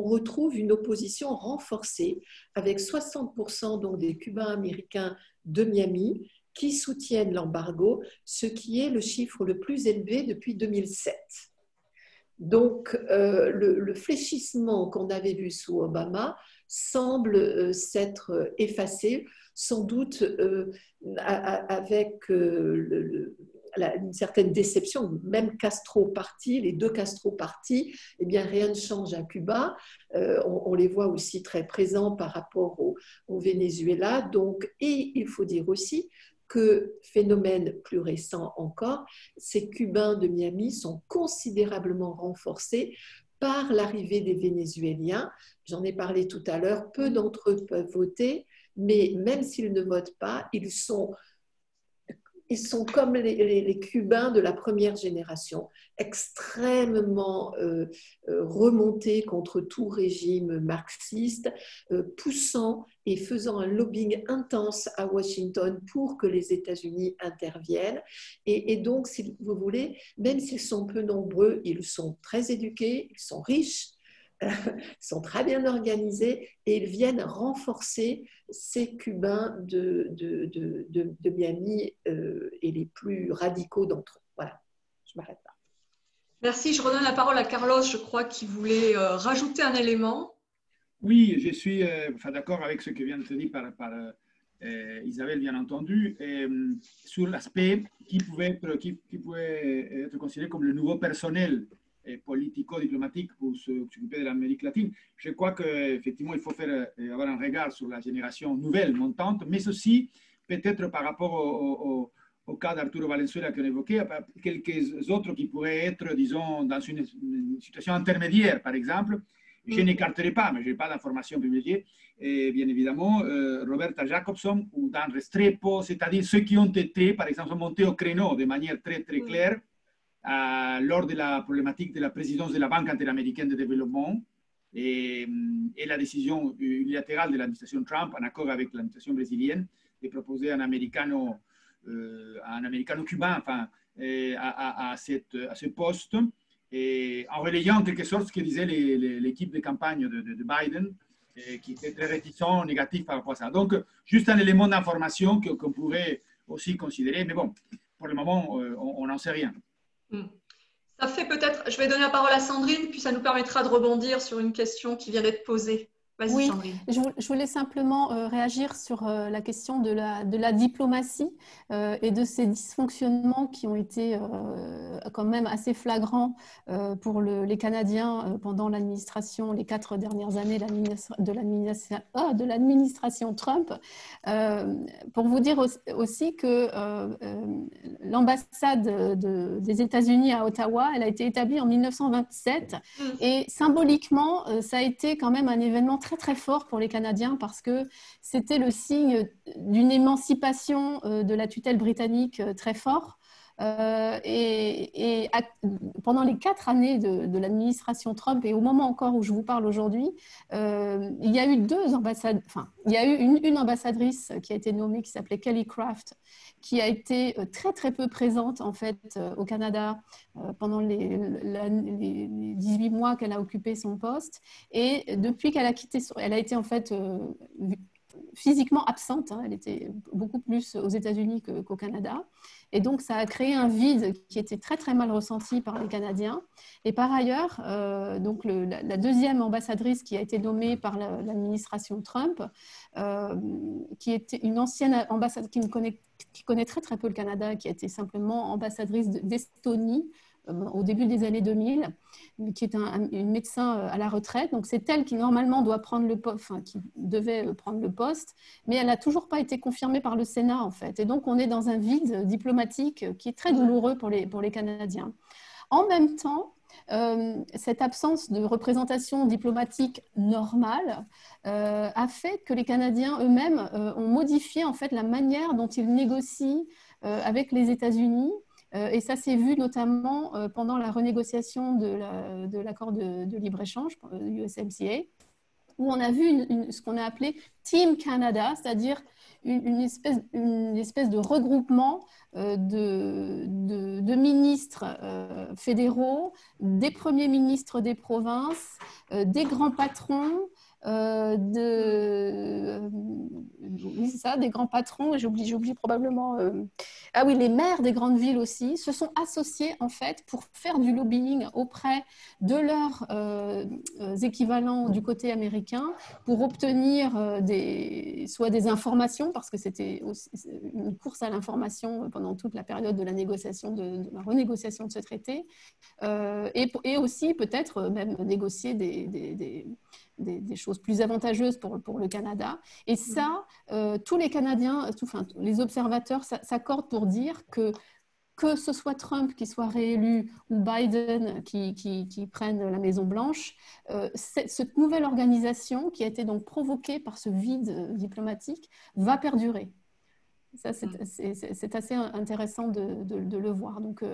retrouve une opposition renforcée avec 60% donc des Cubains américains de Miami qui soutiennent l'embargo, ce qui est le chiffre le plus élevé depuis 2007. Donc, le fléchissement qu'on avait vu sous Obama semble s'être effacé, sans doute avec une certaine déception. Même Castro parti, les deux Castro partis, eh bien, rien ne change à Cuba. On les voit aussi très présents par rapport au Venezuela. Donc, et il faut dire aussi que, phénomène plus récent encore, ces Cubains de Miami sont considérablement renforcés par l'arrivée des Vénézuéliens. J'en ai parlé tout à l'heure, peu d'entre eux peuvent voter, mais même s'ils ne votent pas, ils sont comme les Cubains de la première génération, extrêmement remontés contre tout régime marxiste, poussant et faisant un lobbying intense à Washington pour que les États-Unis interviennent. Et donc, si vous voulez, même s'ils sont peu nombreux, ils sont très éduqués, ils sont riches, sont très bien organisés et ils viennent renforcer ces Cubains de Miami et les plus radicaux d'entre eux. Voilà, je m'arrête là. Merci, je redonne la parole à Carlos, je crois qu'il voulait rajouter un élément. Oui, je suis d'accord avec ce que vient de se dire par Isabelle, bien entendu, sur l'aspect qui pouvait être considéré comme le nouveau personnel politico-diplomatique pour s'occuper de l'Amérique latine. Je crois qu'effectivement, il faut avoir un regard sur la génération nouvelle montante, mais aussi peut-être par rapport au cas d'Arturo Valenzuela qu'on évoquait, quelques autres qui pourraient être, disons, dans une situation intermédiaire, par exemple. Je n'écarterai pas, mais je n'ai pas d'informations privilégiées, et bien évidemment, Roberta Jacobson ou Dan Restrepo, c'est-à-dire ceux qui ont été, par exemple, montés au créneau de manière très, très claire lors de la problématique de la présidence de la Banque interaméricaine de développement et la décision unilatérale de l'administration Trump, en accord avec l'administration brésilienne, de proposer un américano-cubain enfin, à ce poste, et en relayant en quelque sorte ce que disait l'équipe de campagne de Biden, qui était très réticent, négatif par rapport à ça. Donc, juste un élément d'information qu'on pourrait aussi considérer, mais bon, pour le moment, on n'en sait rien. Ça fait peut-être, je vais donner la parole à Sandrine, puis ça nous permettra de rebondir sur une question qui vient d'être posée. Vas-y, oui, Sandrine. Je voulais simplement réagir sur la question de la diplomatie et de ces dysfonctionnements qui ont été quand même assez flagrants pour les Canadiens pendant l'administration, les 4 dernières années de l'administration Trump. Pour vous dire aussi que l'ambassade des États-Unis à Ottawa, elle a été établie en 1927 et symboliquement, ça a été quand même un événement très très fort pour les Canadiens parce que c'était le signe d'une émancipation de la tutelle britannique très fort. Et pendant les 4 années de l'administration Trump et au moment encore où je vous parle aujourd'hui, il y a eu 2 ambassades, enfin, il y a eu une ambassadrice qui a été nommée qui s'appelait Kelly Craft, qui a été très très peu présente en fait au Canada pendant les 18 mois qu'elle a occupé son poste, et depuis qu'elle a quitté, elle a été en fait physiquement absente, hein, elle était beaucoup plus aux États-Unis qu'au Canada. Et donc, ça a créé un vide qui était très, très mal ressenti par les Canadiens. Et par ailleurs, donc la deuxième ambassadrice qui a été nommée par l'administration Trump, qui était une ancienne ambassadrice qui connaît très, très peu le Canada, qui a été simplement ambassadrice d'Estonie au début des années 2000, qui est une médecin à la retraite. Donc, c'est elle qui, normalement, doit prendre le poste, enfin, qui devait prendre le poste, mais elle n'a toujours pas été confirmée par le Sénat, en fait. Et donc, on est dans un vide diplomatique qui est très douloureux pour les Canadiens. En même temps, cette absence de représentation diplomatique normale a fait que les Canadiens eux-mêmes ont modifié en fait la manière dont ils négocient avec les États-Unis. Et ça s'est vu notamment pendant la renégociation de l'accord de libre-échange, USMCA, où on a vu ce qu'on a appelé Team Canada, c'est-à-dire une espèce de regroupement de ministres fédéraux, des premiers ministres des provinces, des grands patrons, oui, c'est ça, des grands patrons, et j'oublie probablement, ah oui, les maires des grandes villes aussi, se sont associés en fait pour faire du lobbying auprès de leurs équivalents du côté américain pour obtenir soit des informations, parce que c'était une course à l'information pendant toute la période de la négociation, de la renégociation de ce traité, et aussi peut-être même négocier des choses plus avantageuses pour le Canada. Et ça, tous les Canadiens, les observateurs s'accordent pour dire que ce soit Trump qui soit réélu ou Biden qui prenne la Maison-Blanche, cette nouvelle organisation qui a été donc provoquée par ce vide diplomatique va perdurer. Ça, c'est assez intéressant de le voir. Donc,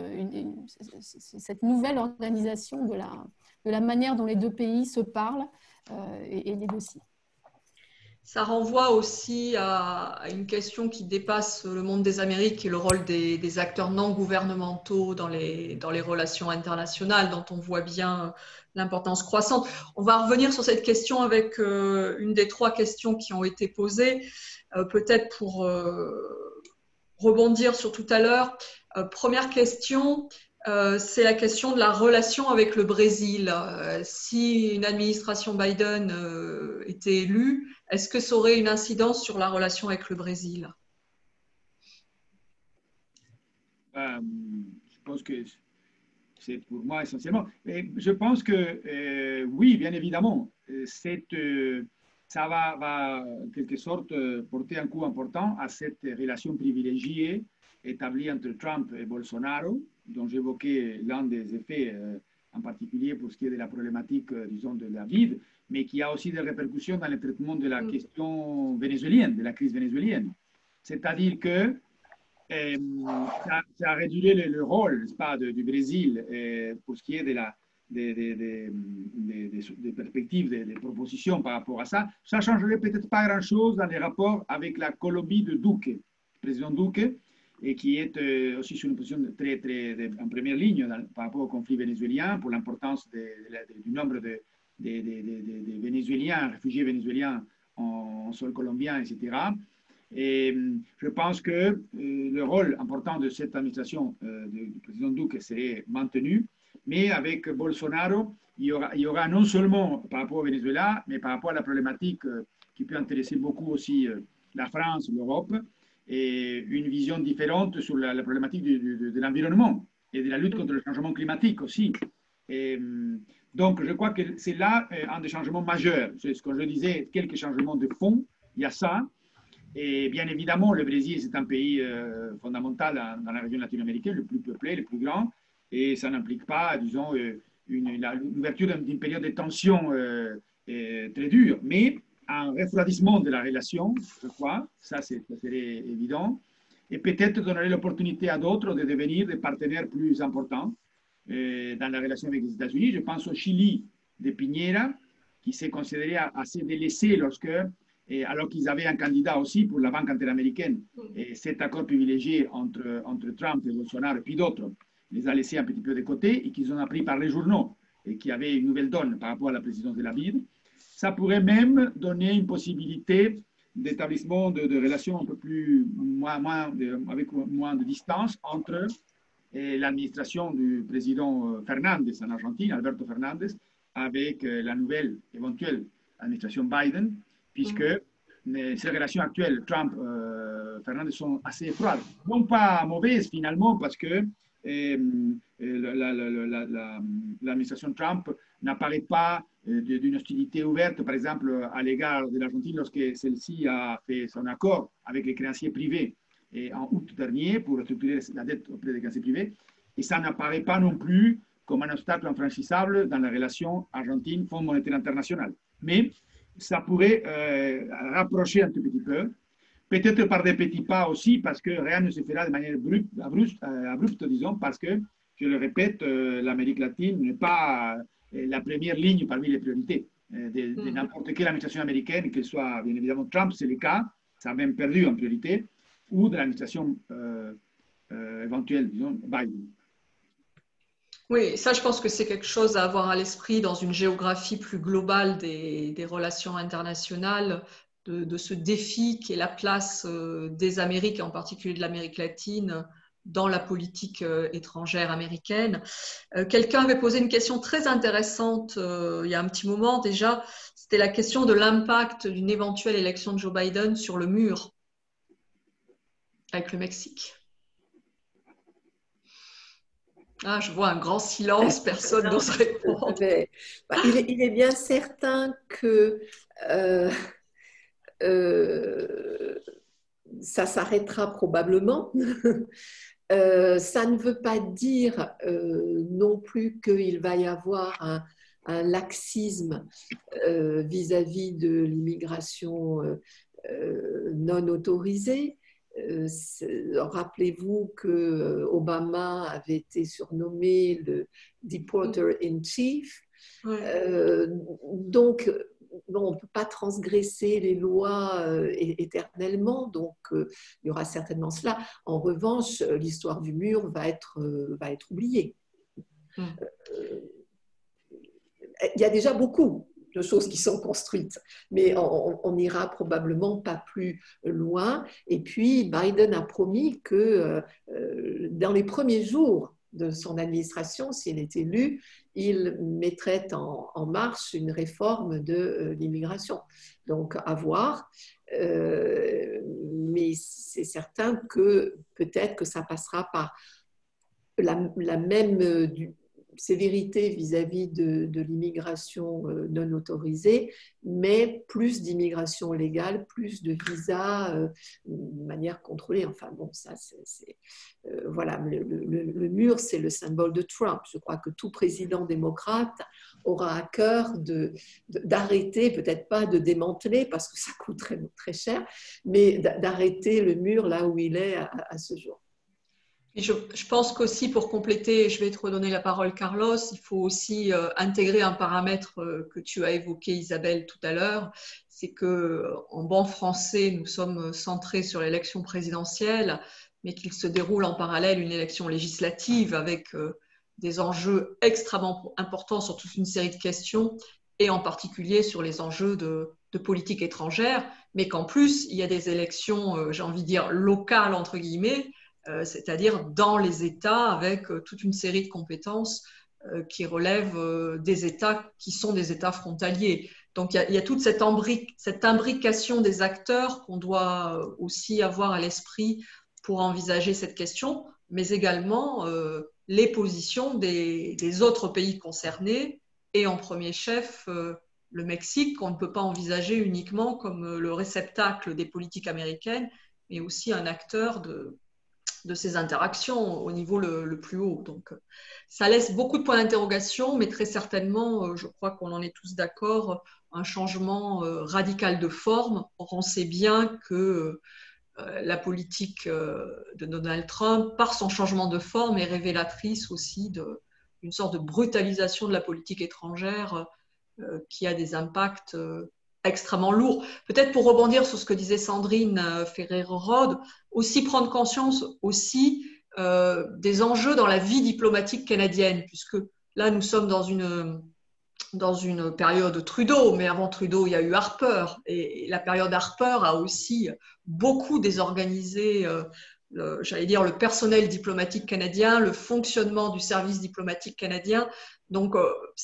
cette nouvelle organisation de la manière dont les deux pays se parlent et négocient. Ça renvoie aussi à une question qui dépasse le monde des Amériques et le rôle des acteurs non gouvernementaux dans les relations internationales, dont on voit bien l'importance croissante. On va revenir sur cette question avec une des 3 questions qui ont été posées, peut-être pour rebondir sur tout à l'heure. Première question, c'est la question de la relation avec le Brésil. Si une administration Biden était élue, est-ce que ça aurait une incidence sur la relation avec le Brésil? Je pense que c'est pour moi essentiellement. Mais je pense que oui, bien évidemment, ça va en quelque sorte porter un coup important à cette relation privilégiée établie entre Trump et Bolsonaro, dont j'évoquais l'un des effets, en particulier pour ce qui est de la problématique, disons, de la vide, mais qui a aussi des répercussions dans le traitement de la question vénézuélienne, de la crise vénézuélienne. C'est-à-dire que ça a réduit le rôle, n'est-ce pas, du Brésil pour ce qui est des perspectives, des propositions par rapport à ça. Ça ne changerait peut-être pas grand-chose dans les rapports avec la Colombie de Duque, le président Duque, et qui est aussi sur une position très en première ligne par rapport au conflit vénézuélien, pour l'importance du nombre de Vénézuéliens, réfugiés vénézuéliens en sol colombien, etc. Et je pense que le rôle important de cette administration du président Duque serait maintenu, mais avec Bolsonaro, il y aura non seulement par rapport au Venezuela, mais par rapport à la problématique qui peut intéresser beaucoup aussi la France, l'Europe, et une vision différente sur la problématique de l'environnement et de la lutte contre le changement climatique aussi. Et, donc, je crois que c'est là un des changements majeurs. C'est ce que je disais, quelques changements de fond, il y a ça. Et bien évidemment, le Brésil, c'est un pays fondamental dans la région latino-américaine, le plus peuplé, le plus grand, et ça n'implique pas, disons, l'ouverture d'une période de tension très dure, mais un refroidissement de la relation, je crois, ça serait évident, et peut-être donnerait l'opportunité à d'autres de devenir des partenaires plus importants dans la relation avec les États-Unis. Je pense au Chili de Piñera, qui s'est considéré assez délaissé alors qu'ils avaient un candidat aussi pour la Banque interaméricaine. Et cet accord privilégié entre Trump et Bolsonaro et puis d'autres les a laissés un petit peu de côté et qu'ils ont appris par les journaux et qui avait une nouvelle donne par rapport à la présidence de la BID. Ça pourrait même donner une possibilité d'établissement de relations un peu plus, avec moins de distance entre l'administration du président Fernandez en Argentine, Alberto Fernandez, avec la nouvelle éventuelle administration Biden, puisque ces relations actuelles, Trump-Fernandez, sont assez étroites. Non pas mauvaises finalement, parce que l'administration Trump n'apparaît pas d'une hostilité ouverte, par exemple, à l'égard de l'Argentine lorsque celle-ci a fait son accord avec les créanciers privés et en août dernier pour restructurer la dette auprès des créanciers privés. Et ça n'apparaît pas non plus comme un obstacle infranchissable dans la relation Argentine-Fonds monétaire international. Mais ça pourrait rapprocher un tout petit peu, peut-être par des petits pas aussi, parce que rien ne se fera de manière abrupte, disons, parce que, je le répète, l'Amérique latine n'est pas la première ligne parmi les priorités de n'importe quelle administration américaine, que ce soit bien évidemment Trump, c'est le cas, ça a même perdu en priorité, ou de l'administration éventuelle, disons, Biden. Oui, ça, je pense que c'est quelque chose à avoir à l'esprit dans une géographie plus globale des relations internationales, de ce défi qui est la place des Amériques, et en particulier de l'Amérique latine, dans la politique étrangère américaine. Quelqu'un avait posé une question très intéressante il y a un petit moment déjà, c'était la question de l'impact d'une éventuelle élection de Joe Biden sur le mur avec le Mexique. Ah, je vois un grand silence, personne n'ose répondre. Il est bien certain que ça s'arrêtera probablement. Ça ne veut pas dire non plus qu'il va y avoir un laxisme vis-à-vis de l'immigration non autorisée. Rappelez-vous que Obama avait été surnommé le Deporter in Chief. Ouais. Donc, bon, on ne peut pas transgresser les lois éternellement, donc il y aura certainement cela. En revanche, l'histoire du mur va être oubliée. Il y a déjà beaucoup de choses qui sont construites, mais on n'ira probablement pas plus loin. Et puis, Biden a promis que dans les premiers jours de son administration, s'il est élu, il mettrait en marche une réforme de l'immigration. Donc, à voir. Mais c'est certain que peut-être que ça passera par la même sévérité vis-à-vis de l'immigration non autorisée, mais plus d'immigration légale, plus de visas de manière contrôlée. Enfin bon, ça c'est voilà, le mur, c'est le symbole de Trump. Je crois que tout président démocrate aura à cœur d'arrêter, peut-être pas de démanteler, parce que ça coûterait très cher, mais d'arrêter le mur là où il est à ce jour. Et je pense qu'aussi, pour compléter, je vais te redonner la parole, Carlos, il faut aussi intégrer un paramètre que tu as évoqué, Isabelle, tout à l'heure, c'est qu'en bon français, nous sommes centrés sur l'élection présidentielle, mais qu'il se déroule en parallèle une élection législative avec des enjeux extrêmement importants sur toute une série de questions, et en particulier sur les enjeux de politique étrangère, mais qu'en plus, il y a des élections, j'ai envie de dire, locales, entre guillemets, c'est-à-dire dans les États avec toute une série de compétences qui relèvent des États qui sont des États frontaliers. Donc il y a toute cette imbrication des acteurs qu'on doit aussi avoir à l'esprit pour envisager cette question, mais également les positions des autres pays concernés, et en premier chef le Mexique, qu'on ne peut pas envisager uniquement comme le réceptacle des politiques américaines, mais aussi un acteur de ces interactions au niveau le plus haut. Donc, ça laisse beaucoup de points d'interrogation, mais très certainement, je crois qu'on en est tous d'accord, un changement radical de forme. Or, on sait bien que la politique de Donald Trump, par son changement de forme, est révélatrice aussi d'une sorte de brutalisation de la politique étrangère qui a des impacts extrêmement lourd. Peut-être pour rebondir sur ce que disait Sandrine Ferrero-Rode, aussi prendre conscience aussi des enjeux dans la vie diplomatique canadienne, puisque là, nous sommes dans une période Trudeau, mais avant Trudeau, il y a eu Harper, et la période Harper a aussi beaucoup désorganisé j'allais dire, le personnel diplomatique canadien, le fonctionnement du service diplomatique canadien. Donc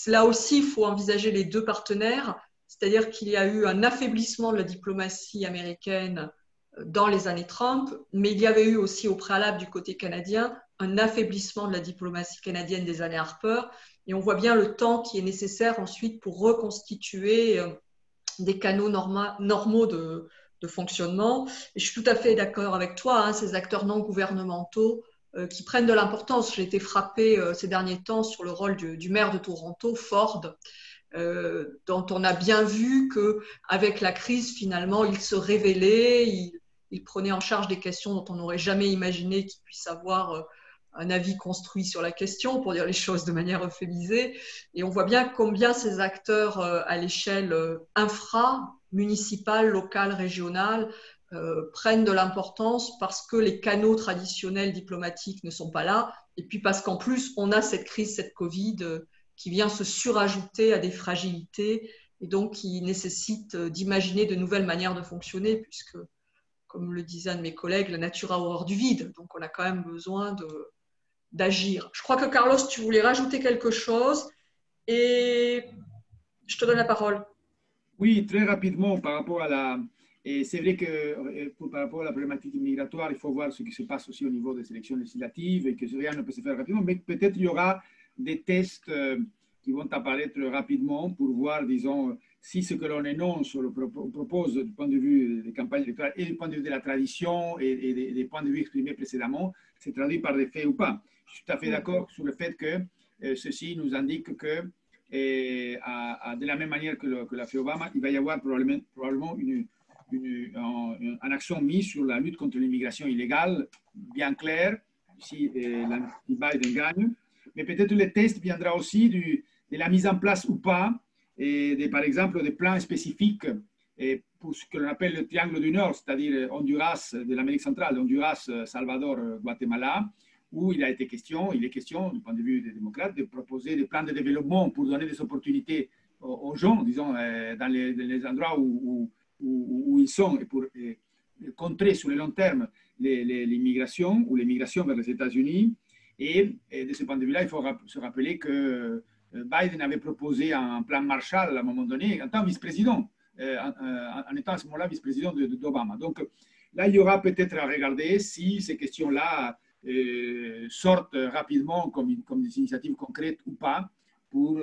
là aussi, il faut envisager les deux partenaires, c'est-à-dire qu'il y a eu un affaiblissement de la diplomatie américaine dans les années Trump, mais il y avait eu aussi au préalable du côté canadien un affaiblissement de la diplomatie canadienne des années Harper. Et on voit bien le temps qui est nécessaire ensuite pour reconstituer des canaux normaux de fonctionnement. Et je suis tout à fait d'accord avec toi, hein, ces acteurs non gouvernementaux qui prennent de l'importance. J'ai été frappée ces derniers temps sur le rôle du maire de Toronto, Ford, dont on a bien vu qu'avec la crise, finalement, il se révélait, il prenait en charge des questions dont on n'aurait jamais imaginé qu'il puisse avoir un avis construit sur la question, pour dire les choses de manière euphémisée. Et on voit bien combien ces acteurs à l'échelle infra-municipale, locale, régionale, prennent de l'importance parce que les canaux traditionnels diplomatiques ne sont pas là, et puis parce qu'en plus, on a cette crise, cette Covid, qui vient se surajouter à des fragilités, et donc qui nécessite d'imaginer de nouvelles manières de fonctionner, puisque, comme le disait un de mes collègues, la nature a horreur du vide, donc on a quand même besoin d'agir. Je crois que Carlos, tu voulais rajouter quelque chose, et je te donne la parole. Oui, très rapidement par rapport à la... Et c'est vrai que par rapport à la problématique migratoire, il faut voir ce qui se passe aussi au niveau des élections législatives et que rien ne peut se faire rapidement, mais peut-être il y aura des tests qui vont apparaître rapidement pour voir, disons, si ce que l'on énonce, propose du point de vue des campagnes électorales et du point de vue de la tradition et des points de vue exprimés précédemment, c'est traduit par des faits ou pas. Je suis tout à fait d'accord sur le fait que ceci nous indique que, de la même manière que l'a fait Obama, il va y avoir probablement une action mise sur la lutte contre l'immigration illégale, bien claire, si Biden gagne. Mais peut-être le test viendra aussi de la mise en place ou pas, par exemple, des plans spécifiques pour ce que l'on appelle le triangle du Nord, c'est-à-dire Honduras, de l'Amérique centrale, Honduras, Salvador, Guatemala, où il est question, du point de vue des démocrates, de proposer des plans de développement pour donner des opportunités aux gens, disons, dans les endroits où ils sont, et pour contrer sur le long terme l'immigration ou l'immigration vers les États-Unis. Et de ce point de vue-là, il faut se rappeler que Biden avait proposé un plan Marshall à un moment donné, en tant que vice-président, en étant à ce moment-là vice-président d'Obama. Donc là, il y aura peut-être à regarder si ces questions-là sortent rapidement comme des initiatives concrètes ou pas pour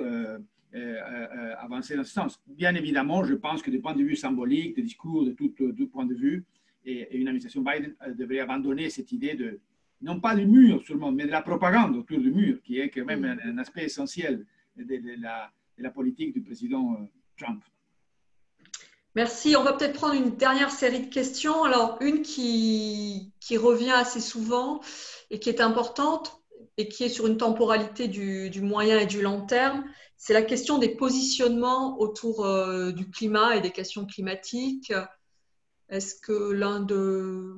avancer dans ce sens. Bien évidemment, je pense que du point de vue symbolique, des discours, de tout point de vue, et une administration Biden devrait abandonner cette idée de, non pas du mur seulement, mais de la propagande autour du mur, qui est quand même un aspect essentiel de la politique du président Trump. Merci. On va peut-être prendre une dernière série de questions. Alors, une qui revient assez souvent et qui est importante et qui est sur une temporalité du moyen et du long terme, c'est la question des positionnements autour du climat et des questions climatiques. Est-ce que l'un de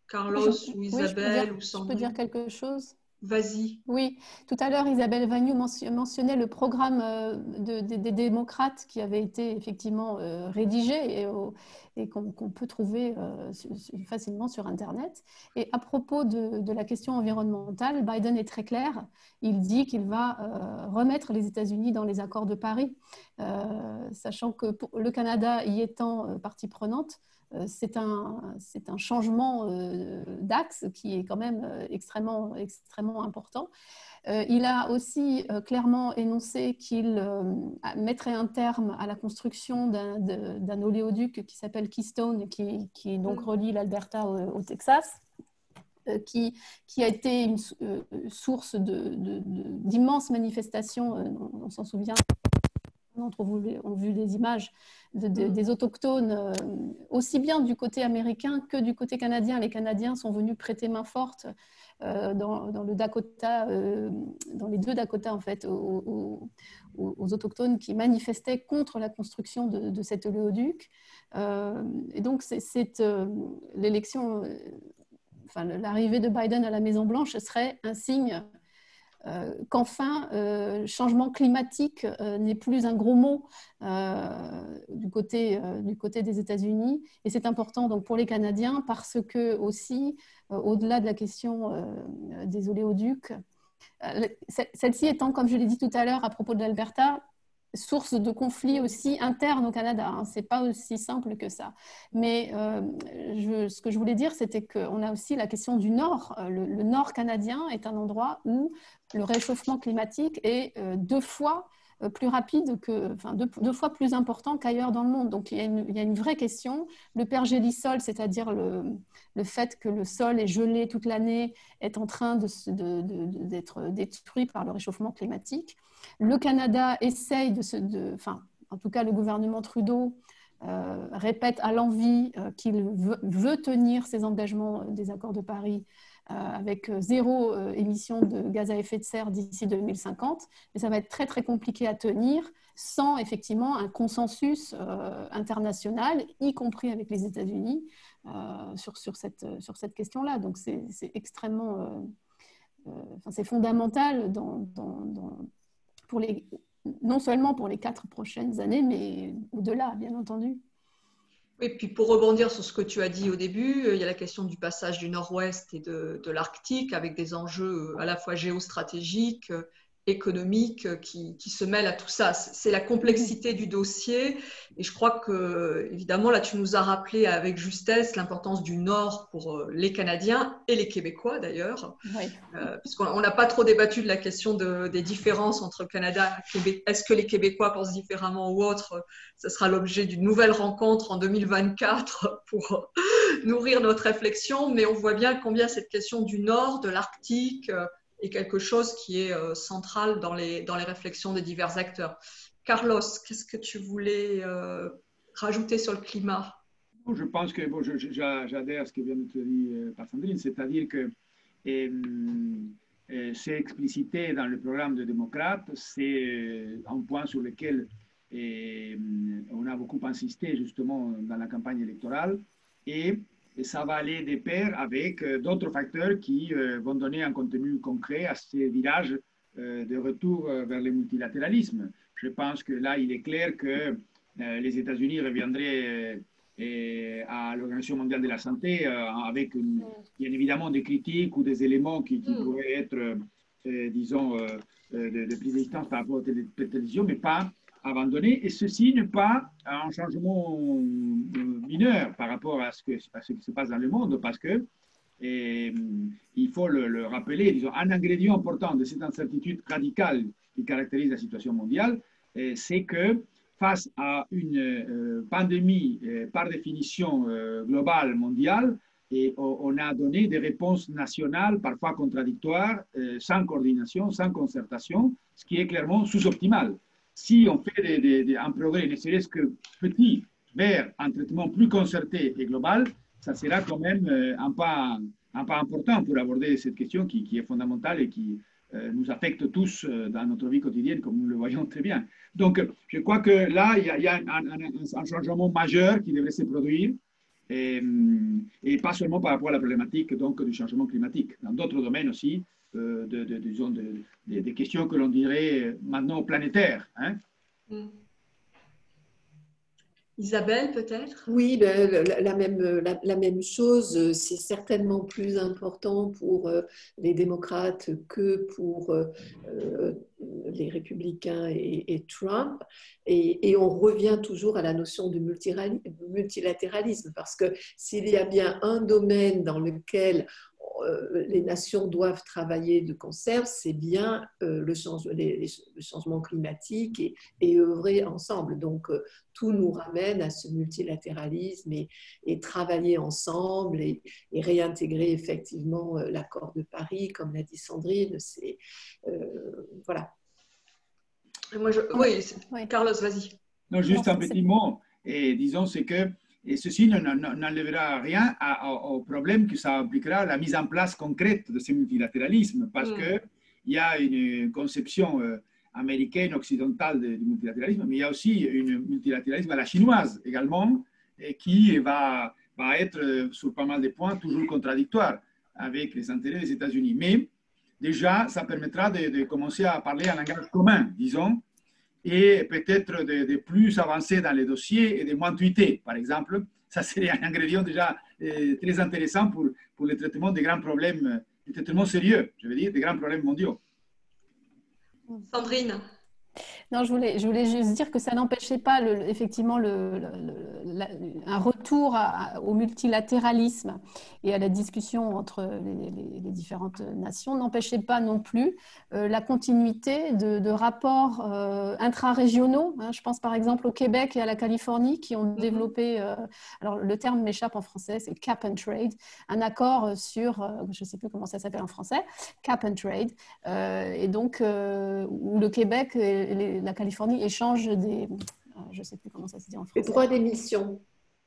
Carlos ou Isabelle ou Sandrine... Je peux dire quelque chose? Vas-y. Oui, tout à l'heure, Isabelle Vagnoux mentionnait le programme des démocrates qui avait été effectivement rédigé et qu'on peut trouver facilement sur Internet. Et à propos de la question environnementale, Biden est très clair. Il dit qu'il va remettre les États-Unis dans les accords de Paris, sachant que le Canada y étant partie prenante, c'est un changement d'axe qui est quand même extrêmement important. Il a aussi clairement énoncé qu'il mettrait un terme à la construction d'un oléoduc qui s'appelle Keystone, qui donc relie l'Alberta au Texas, qui a été une source d'immenses manifestations, on s'en souvient. D'entre vous ont vu des images des autochtones, aussi bien du côté américain que du côté canadien. Les Canadiens sont venus prêter main forte dans le Dakota, dans les deux Dakota en fait, aux autochtones qui manifestaient contre la construction de cet oléoduc. Et donc l'élection, enfin l'arrivée de Biden à la Maison-Blanche serait un signe qu'enfin, changement climatique n'est plus un gros mot du côté des États-Unis. Et c'est important donc, pour les Canadiens parce que aussi, au-delà de la question des oléoducs, celle-ci étant, comme je l'ai dit tout à l'heure à propos de l'Alberta, source de conflits aussi internes au Canada. Hein. Ce n'est pas aussi simple que ça. Mais ce que je voulais dire, c'était qu'on a aussi la question du Nord. Le Nord canadien est un endroit où le réchauffement climatique est 2 fois plus rapide, deux fois plus important qu'ailleurs dans le monde. Donc, il y a une vraie question. Le pergélisol, c'est-à-dire le fait que le sol est gelé toute l'année, est en train d'être détruit par le réchauffement climatique. Le Canada essaye en tout cas, le gouvernement Trudeau répète à l'envi qu'il veut tenir ses engagements des accords de Paris avec 0 émission de gaz à effet de serre d'ici 2050. Mais ça va être très, très compliqué à tenir sans effectivement un consensus international, y compris avec les États-Unis, sur cette question-là. Donc, c'est extrêmement... c'est fondamental non seulement pour les 4 prochaines années, mais au-delà, bien entendu. Et puis pour rebondir sur ce que tu as dit au début, il y a la question du passage du Nord-Ouest et de l'Arctique avec des enjeux à la fois géostratégiques, économiques qui se mêlent à tout ça. C'est la complexité du dossier et je crois que, évidemment, là tu nous as rappelé avec justesse l'importance du Nord pour les Canadiens et les Québécois d'ailleurs, oui. Puisqu'on n'a pas trop débattu de la question des différences entre Canada et Québec. Est-ce que les Québécois pensent différemment ou autre? Ce sera l'objet d'une nouvelle rencontre en 2024 pour nourrir notre réflexion, mais on voit bien combien cette question du Nord, de l'Arctique, est quelque chose qui est central dans les réflexions des divers acteurs. Carlos, qu'est-ce que tu voulais rajouter sur le climat? Je pense que j'adhère à ce que vient de te dire par Sandrine, c'est-à-dire que c'est explicité dans le programme des démocrates, c'est un point sur lequel on a beaucoup insisté justement dans la campagne électorale et ça va aller de pair avec d'autres facteurs qui vont donner un contenu concret à ces virages de retour vers le multilatéralisme. Je pense que là, il est clair que les États-Unis reviendraient à l'Organisation mondiale de la santé avec bien évidemment des critiques ou des éléments qui pourraient être, disons, de prise de distance par rapport à la télévision, mais pas abandonné. Et ceci n'est pas un changement mineur par rapport à ce qui se passe dans le monde, parce que, il faut le rappeler, disons, un ingrédient important de cette incertitude radicale qui caractérise la situation mondiale, c'est que face à une pandémie par définition globale, mondiale, et on a donné des réponses nationales, parfois contradictoires, sans coordination, sans concertation, ce qui est clairement sous-optimal. Si on fait un progrès, ne serait-ce que petit, vers un traitement plus concerté et global, ça sera quand même un pas important pour aborder cette question qui est fondamentale et qui nous affecte tous dans notre vie quotidienne, comme nous le voyons très bien. Donc, je crois que là, il y a un changement majeur qui devrait se produire, et pas seulement par rapport à la problématique donc, du changement climatique. Dans d'autres domaines aussi, disons, des questions que l'on dirait maintenant planétaires. Hein? Isabelle, peut-être? Oui, la même chose. C'est certainement plus important pour les démocrates que pour les républicains et Trump. Et on revient toujours à la notion de multilatéralisme, parce que s'il y a bien un domaine dans lequel les nations doivent travailler de concert, c'est bien le changement climatique et œuvrer ensemble. Donc, tout nous ramène à ce multilatéralisme et travailler ensemble et réintégrer effectivement l'accord de Paris, comme l'a dit Sandrine. Voilà. Oui, Carlos, vas-y. Non, juste un petit mot. Et disons, c'est que et ceci n'enlèvera rien au problème que ça impliquera la mise en place concrète de ce multilatéralisme, parce qu'il y a une conception américaine, occidentale du multilatéralisme, mais il y a aussi un multilatéralisme à la chinoise également, et qui va être sur pas mal de points toujours contradictoire avec les intérêts des États-Unis. Mais déjà, ça permettra de commencer à parler un langage commun, disons, et peut-être de plus avancer dans les dossiers et de moins tweeter, par exemple. Ça serait un ingrédient déjà très intéressant pour le traitement des grands problèmes, des traitements sérieux, je veux dire, des grands problèmes mondiaux. Sandrine? Non, je voulais juste dire que ça n'empêchait pas effectivement un retour au multilatéralisme et à la discussion entre les différentes nations, n'empêchait pas non plus la continuité de rapports intra-régionaux. Hein. Je pense par exemple au Québec et à la Californie qui ont développé, alors le terme m'échappe en français, c'est cap and trade, un accord sur, je ne sais plus comment ça s'appelle en français, cap and trade, et donc où le Québec et la Californie échangent je ne sais plus comment ça se dit en français. Des droits d'émission.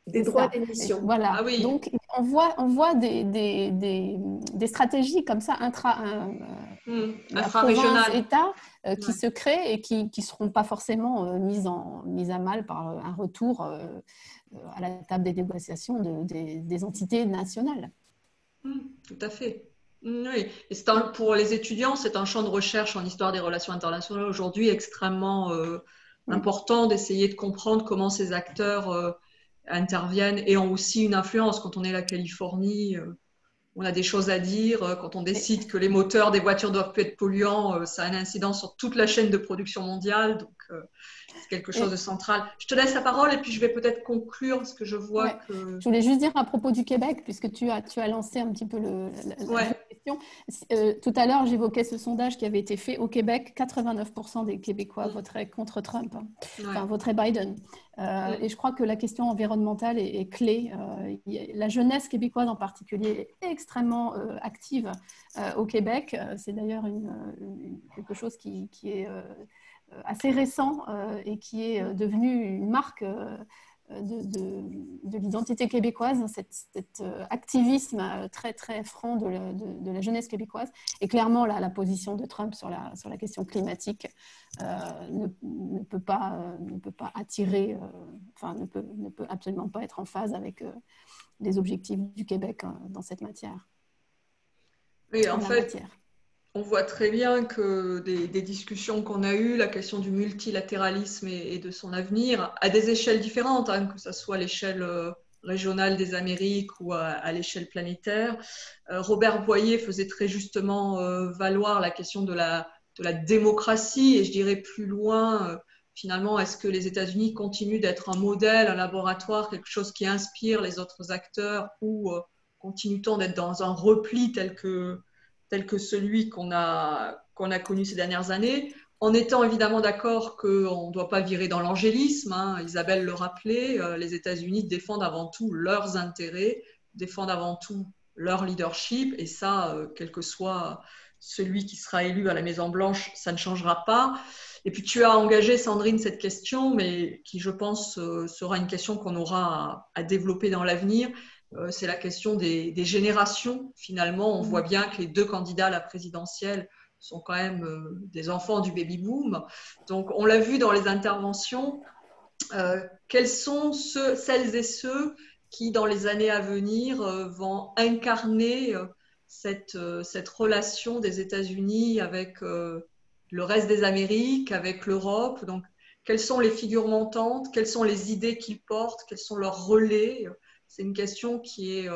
Des droits d'émission. Voilà. Ah oui. Donc, on voit des stratégies comme ça infra-régionales, État qui se créent et qui ne seront pas forcément mises à mal par un retour à la table des négociations des entités nationales. Tout à fait. Oui. Et pour les étudiants, c'est un champ de recherche en histoire des relations internationales aujourd'hui extrêmement important d'essayer de comprendre comment ces acteurs interviennent et ont aussi une influence. Quand on est à la Californie, on a des choses à dire. Quand on décide que les moteurs des voitures doivent plus être polluants, ça a une incidence sur toute la chaîne de production mondiale. Donc, c'est quelque chose de central. Je te laisse la parole et puis je vais peut-être conclure parce que je vois que… Je voulais juste dire à propos du Québec, puisque tu as lancé un petit peu la question. Tout à l'heure, j'évoquais ce sondage qui avait été fait au Québec. 89% des Québécois voteraient contre Trump, enfin voteraient Biden. Et je crois que la question environnementale est clé. La jeunesse québécoise en particulier est extrêmement active au Québec. C'est d'ailleurs quelque chose qui est assez récent et qui est devenu une marque de l'identité québécoise, cet activisme très, très franc de la jeunesse québécoise. Et clairement, la position de Trump sur la question climatique ne peut pas attirer, ne peut absolument pas être en phase avec les objectifs du Québec dans cette matière. Oui, en fait, on voit très bien que des discussions qu'on a eues, la question du multilatéralisme et de son avenir, à des échelles différentes, hein, que ce soit à l'échelle régionale des Amériques ou à l'échelle planétaire. Robert Boyer faisait très justement valoir la question de la démocratie, et je dirais plus loin, finalement, est-ce que les États-Unis continuent d'être un modèle, un laboratoire, quelque chose qui inspire les autres acteurs, ou continue-t-on d'être dans un repli tel que celui qu'on a connu ces dernières années, en étant évidemment d'accord qu'on ne doit pas virer dans l'angélisme. Hein. Isabelle le rappelait, les États-Unis défendent avant tout leurs intérêts, défendent avant tout leur leadership, et ça, quel que soit celui qui sera élu à la Maison-Blanche, ça ne changera pas. Et puis tu as engagé, Sandrine, cette question, mais qui, je pense, sera une question qu'on aura à développer dans l'avenir. C'est la question des générations. Finalement, on voit bien que les deux candidats à la présidentielle sont quand même des enfants du baby-boom. Donc, on l'a vu dans les interventions. Quels sont celles et ceux qui, dans les années à venir, vont incarner cette relation des États-Unis avec le reste des Amériques, avec l'Europe? Donc, quelles sont les figures montantes? Quelles sont les idées qu'ils portent? Quels sont leurs relais? C'est une question qui est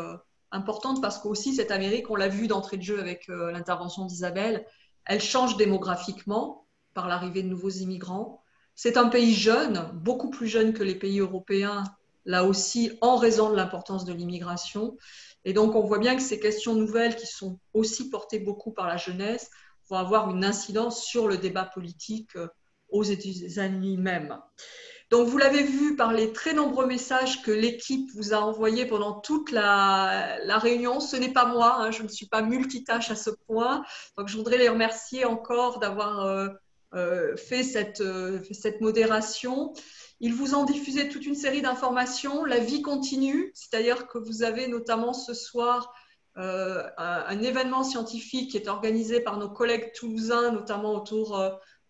importante parce qu'aussi cette Amérique, on l'a vu d'entrée de jeu avec l'intervention d'Isabelle, elle change démographiquement par l'arrivée de nouveaux immigrants. C'est un pays jeune, beaucoup plus jeune que les pays européens, là aussi en raison de l'importance de l'immigration. Et donc on voit bien que ces questions nouvelles qui sont aussi portées beaucoup par la jeunesse vont avoir une incidence sur le débat politique aux États-Unis même. Donc, vous l'avez vu par les très nombreux messages que l'équipe vous a envoyés pendant toute la réunion. Ce n'est pas moi, hein, je ne suis pas multitâche à ce point. Donc, je voudrais les remercier encore d'avoir fait cette modération. Ils vous ont diffusé toute une série d'informations. La vie continue, c'est-à-dire que vous avez notamment ce soir un événement scientifique qui est organisé par nos collègues toulousains, notamment autour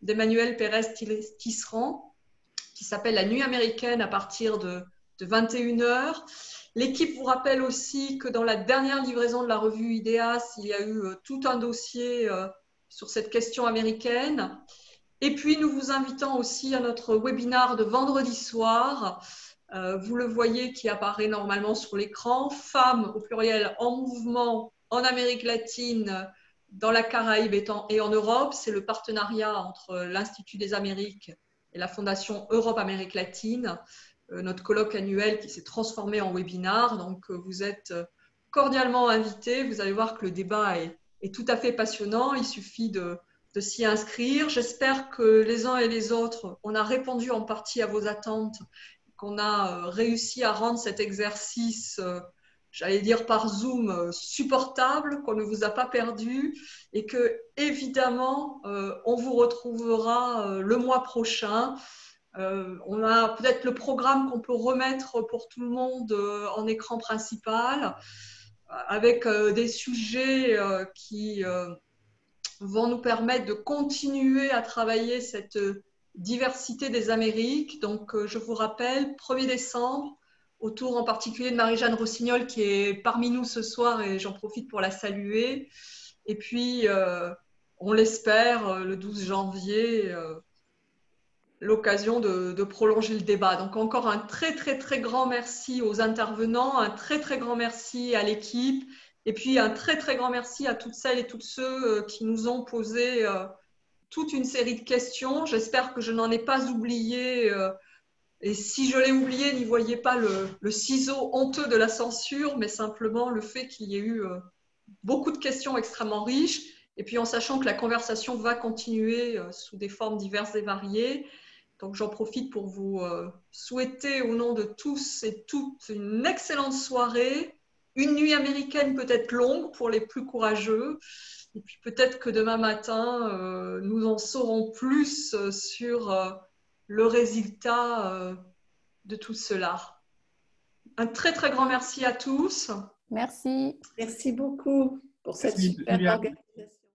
d'Emmanuel Pérez-Tisserand, qui s'appelle la Nuit américaine à partir de 21h. L'équipe vous rappelle aussi que dans la dernière livraison de la revue IDEAS, il y a eu tout un dossier sur cette question américaine. Et puis, nous vous invitons aussi à notre webinaire de vendredi soir. Vous le voyez qui apparaît normalement sur l'écran. Femmes au pluriel en mouvement en Amérique latine, dans la Caraïbe et en Europe. C'est le partenariat entre l'Institut des Amériques et la Fondation Europe-Amérique latine, notre colloque annuel qui s'est transformé en webinar. Donc, vous êtes cordialement invités. Vous allez voir que le débat est tout à fait passionnant. Il suffit de s'y inscrire. J'espère que les uns et les autres, on a répondu en partie à vos attentes, qu'on a réussi à rendre cet exercice, j'allais dire par Zoom, supportable, qu'on ne vous a pas perdu et que, évidemment, on vous retrouvera le mois prochain. On a peut-être le programme qu'on peut remettre pour tout le monde en écran principal, avec des sujets qui vont nous permettre de continuer à travailler cette diversité des Amériques. Donc, je vous rappelle, 1er décembre, autour en particulier de Marie-Jeanne Rossignol qui est parmi nous ce soir et j'en profite pour la saluer. Et puis, on l'espère, le 12 janvier, l'occasion de prolonger le débat. Donc, encore un très, très, très grand merci aux intervenants, un très, très grand merci à l'équipe. Et puis, un très, très grand merci à toutes celles et tous ceux qui nous ont posé toute une série de questions. J'espère que je n'en ai pas oublié. Et si je l'ai oublié, n'y voyez pas le ciseau honteux de la censure, mais simplement le fait qu'il y ait eu beaucoup de questions extrêmement riches. Et puis, en sachant que la conversation va continuer sous des formes diverses et variées. Donc, j'en profite pour vous souhaiter au nom de tous et toutes une excellente soirée. Une nuit américaine peut-être longue pour les plus courageux. Et puis peut-être que demain matin, nous en saurons plus sur le résultat de tout cela. Un très, très grand merci à tous. Merci. Merci beaucoup pour cette Merci, super Sylvia. organisation.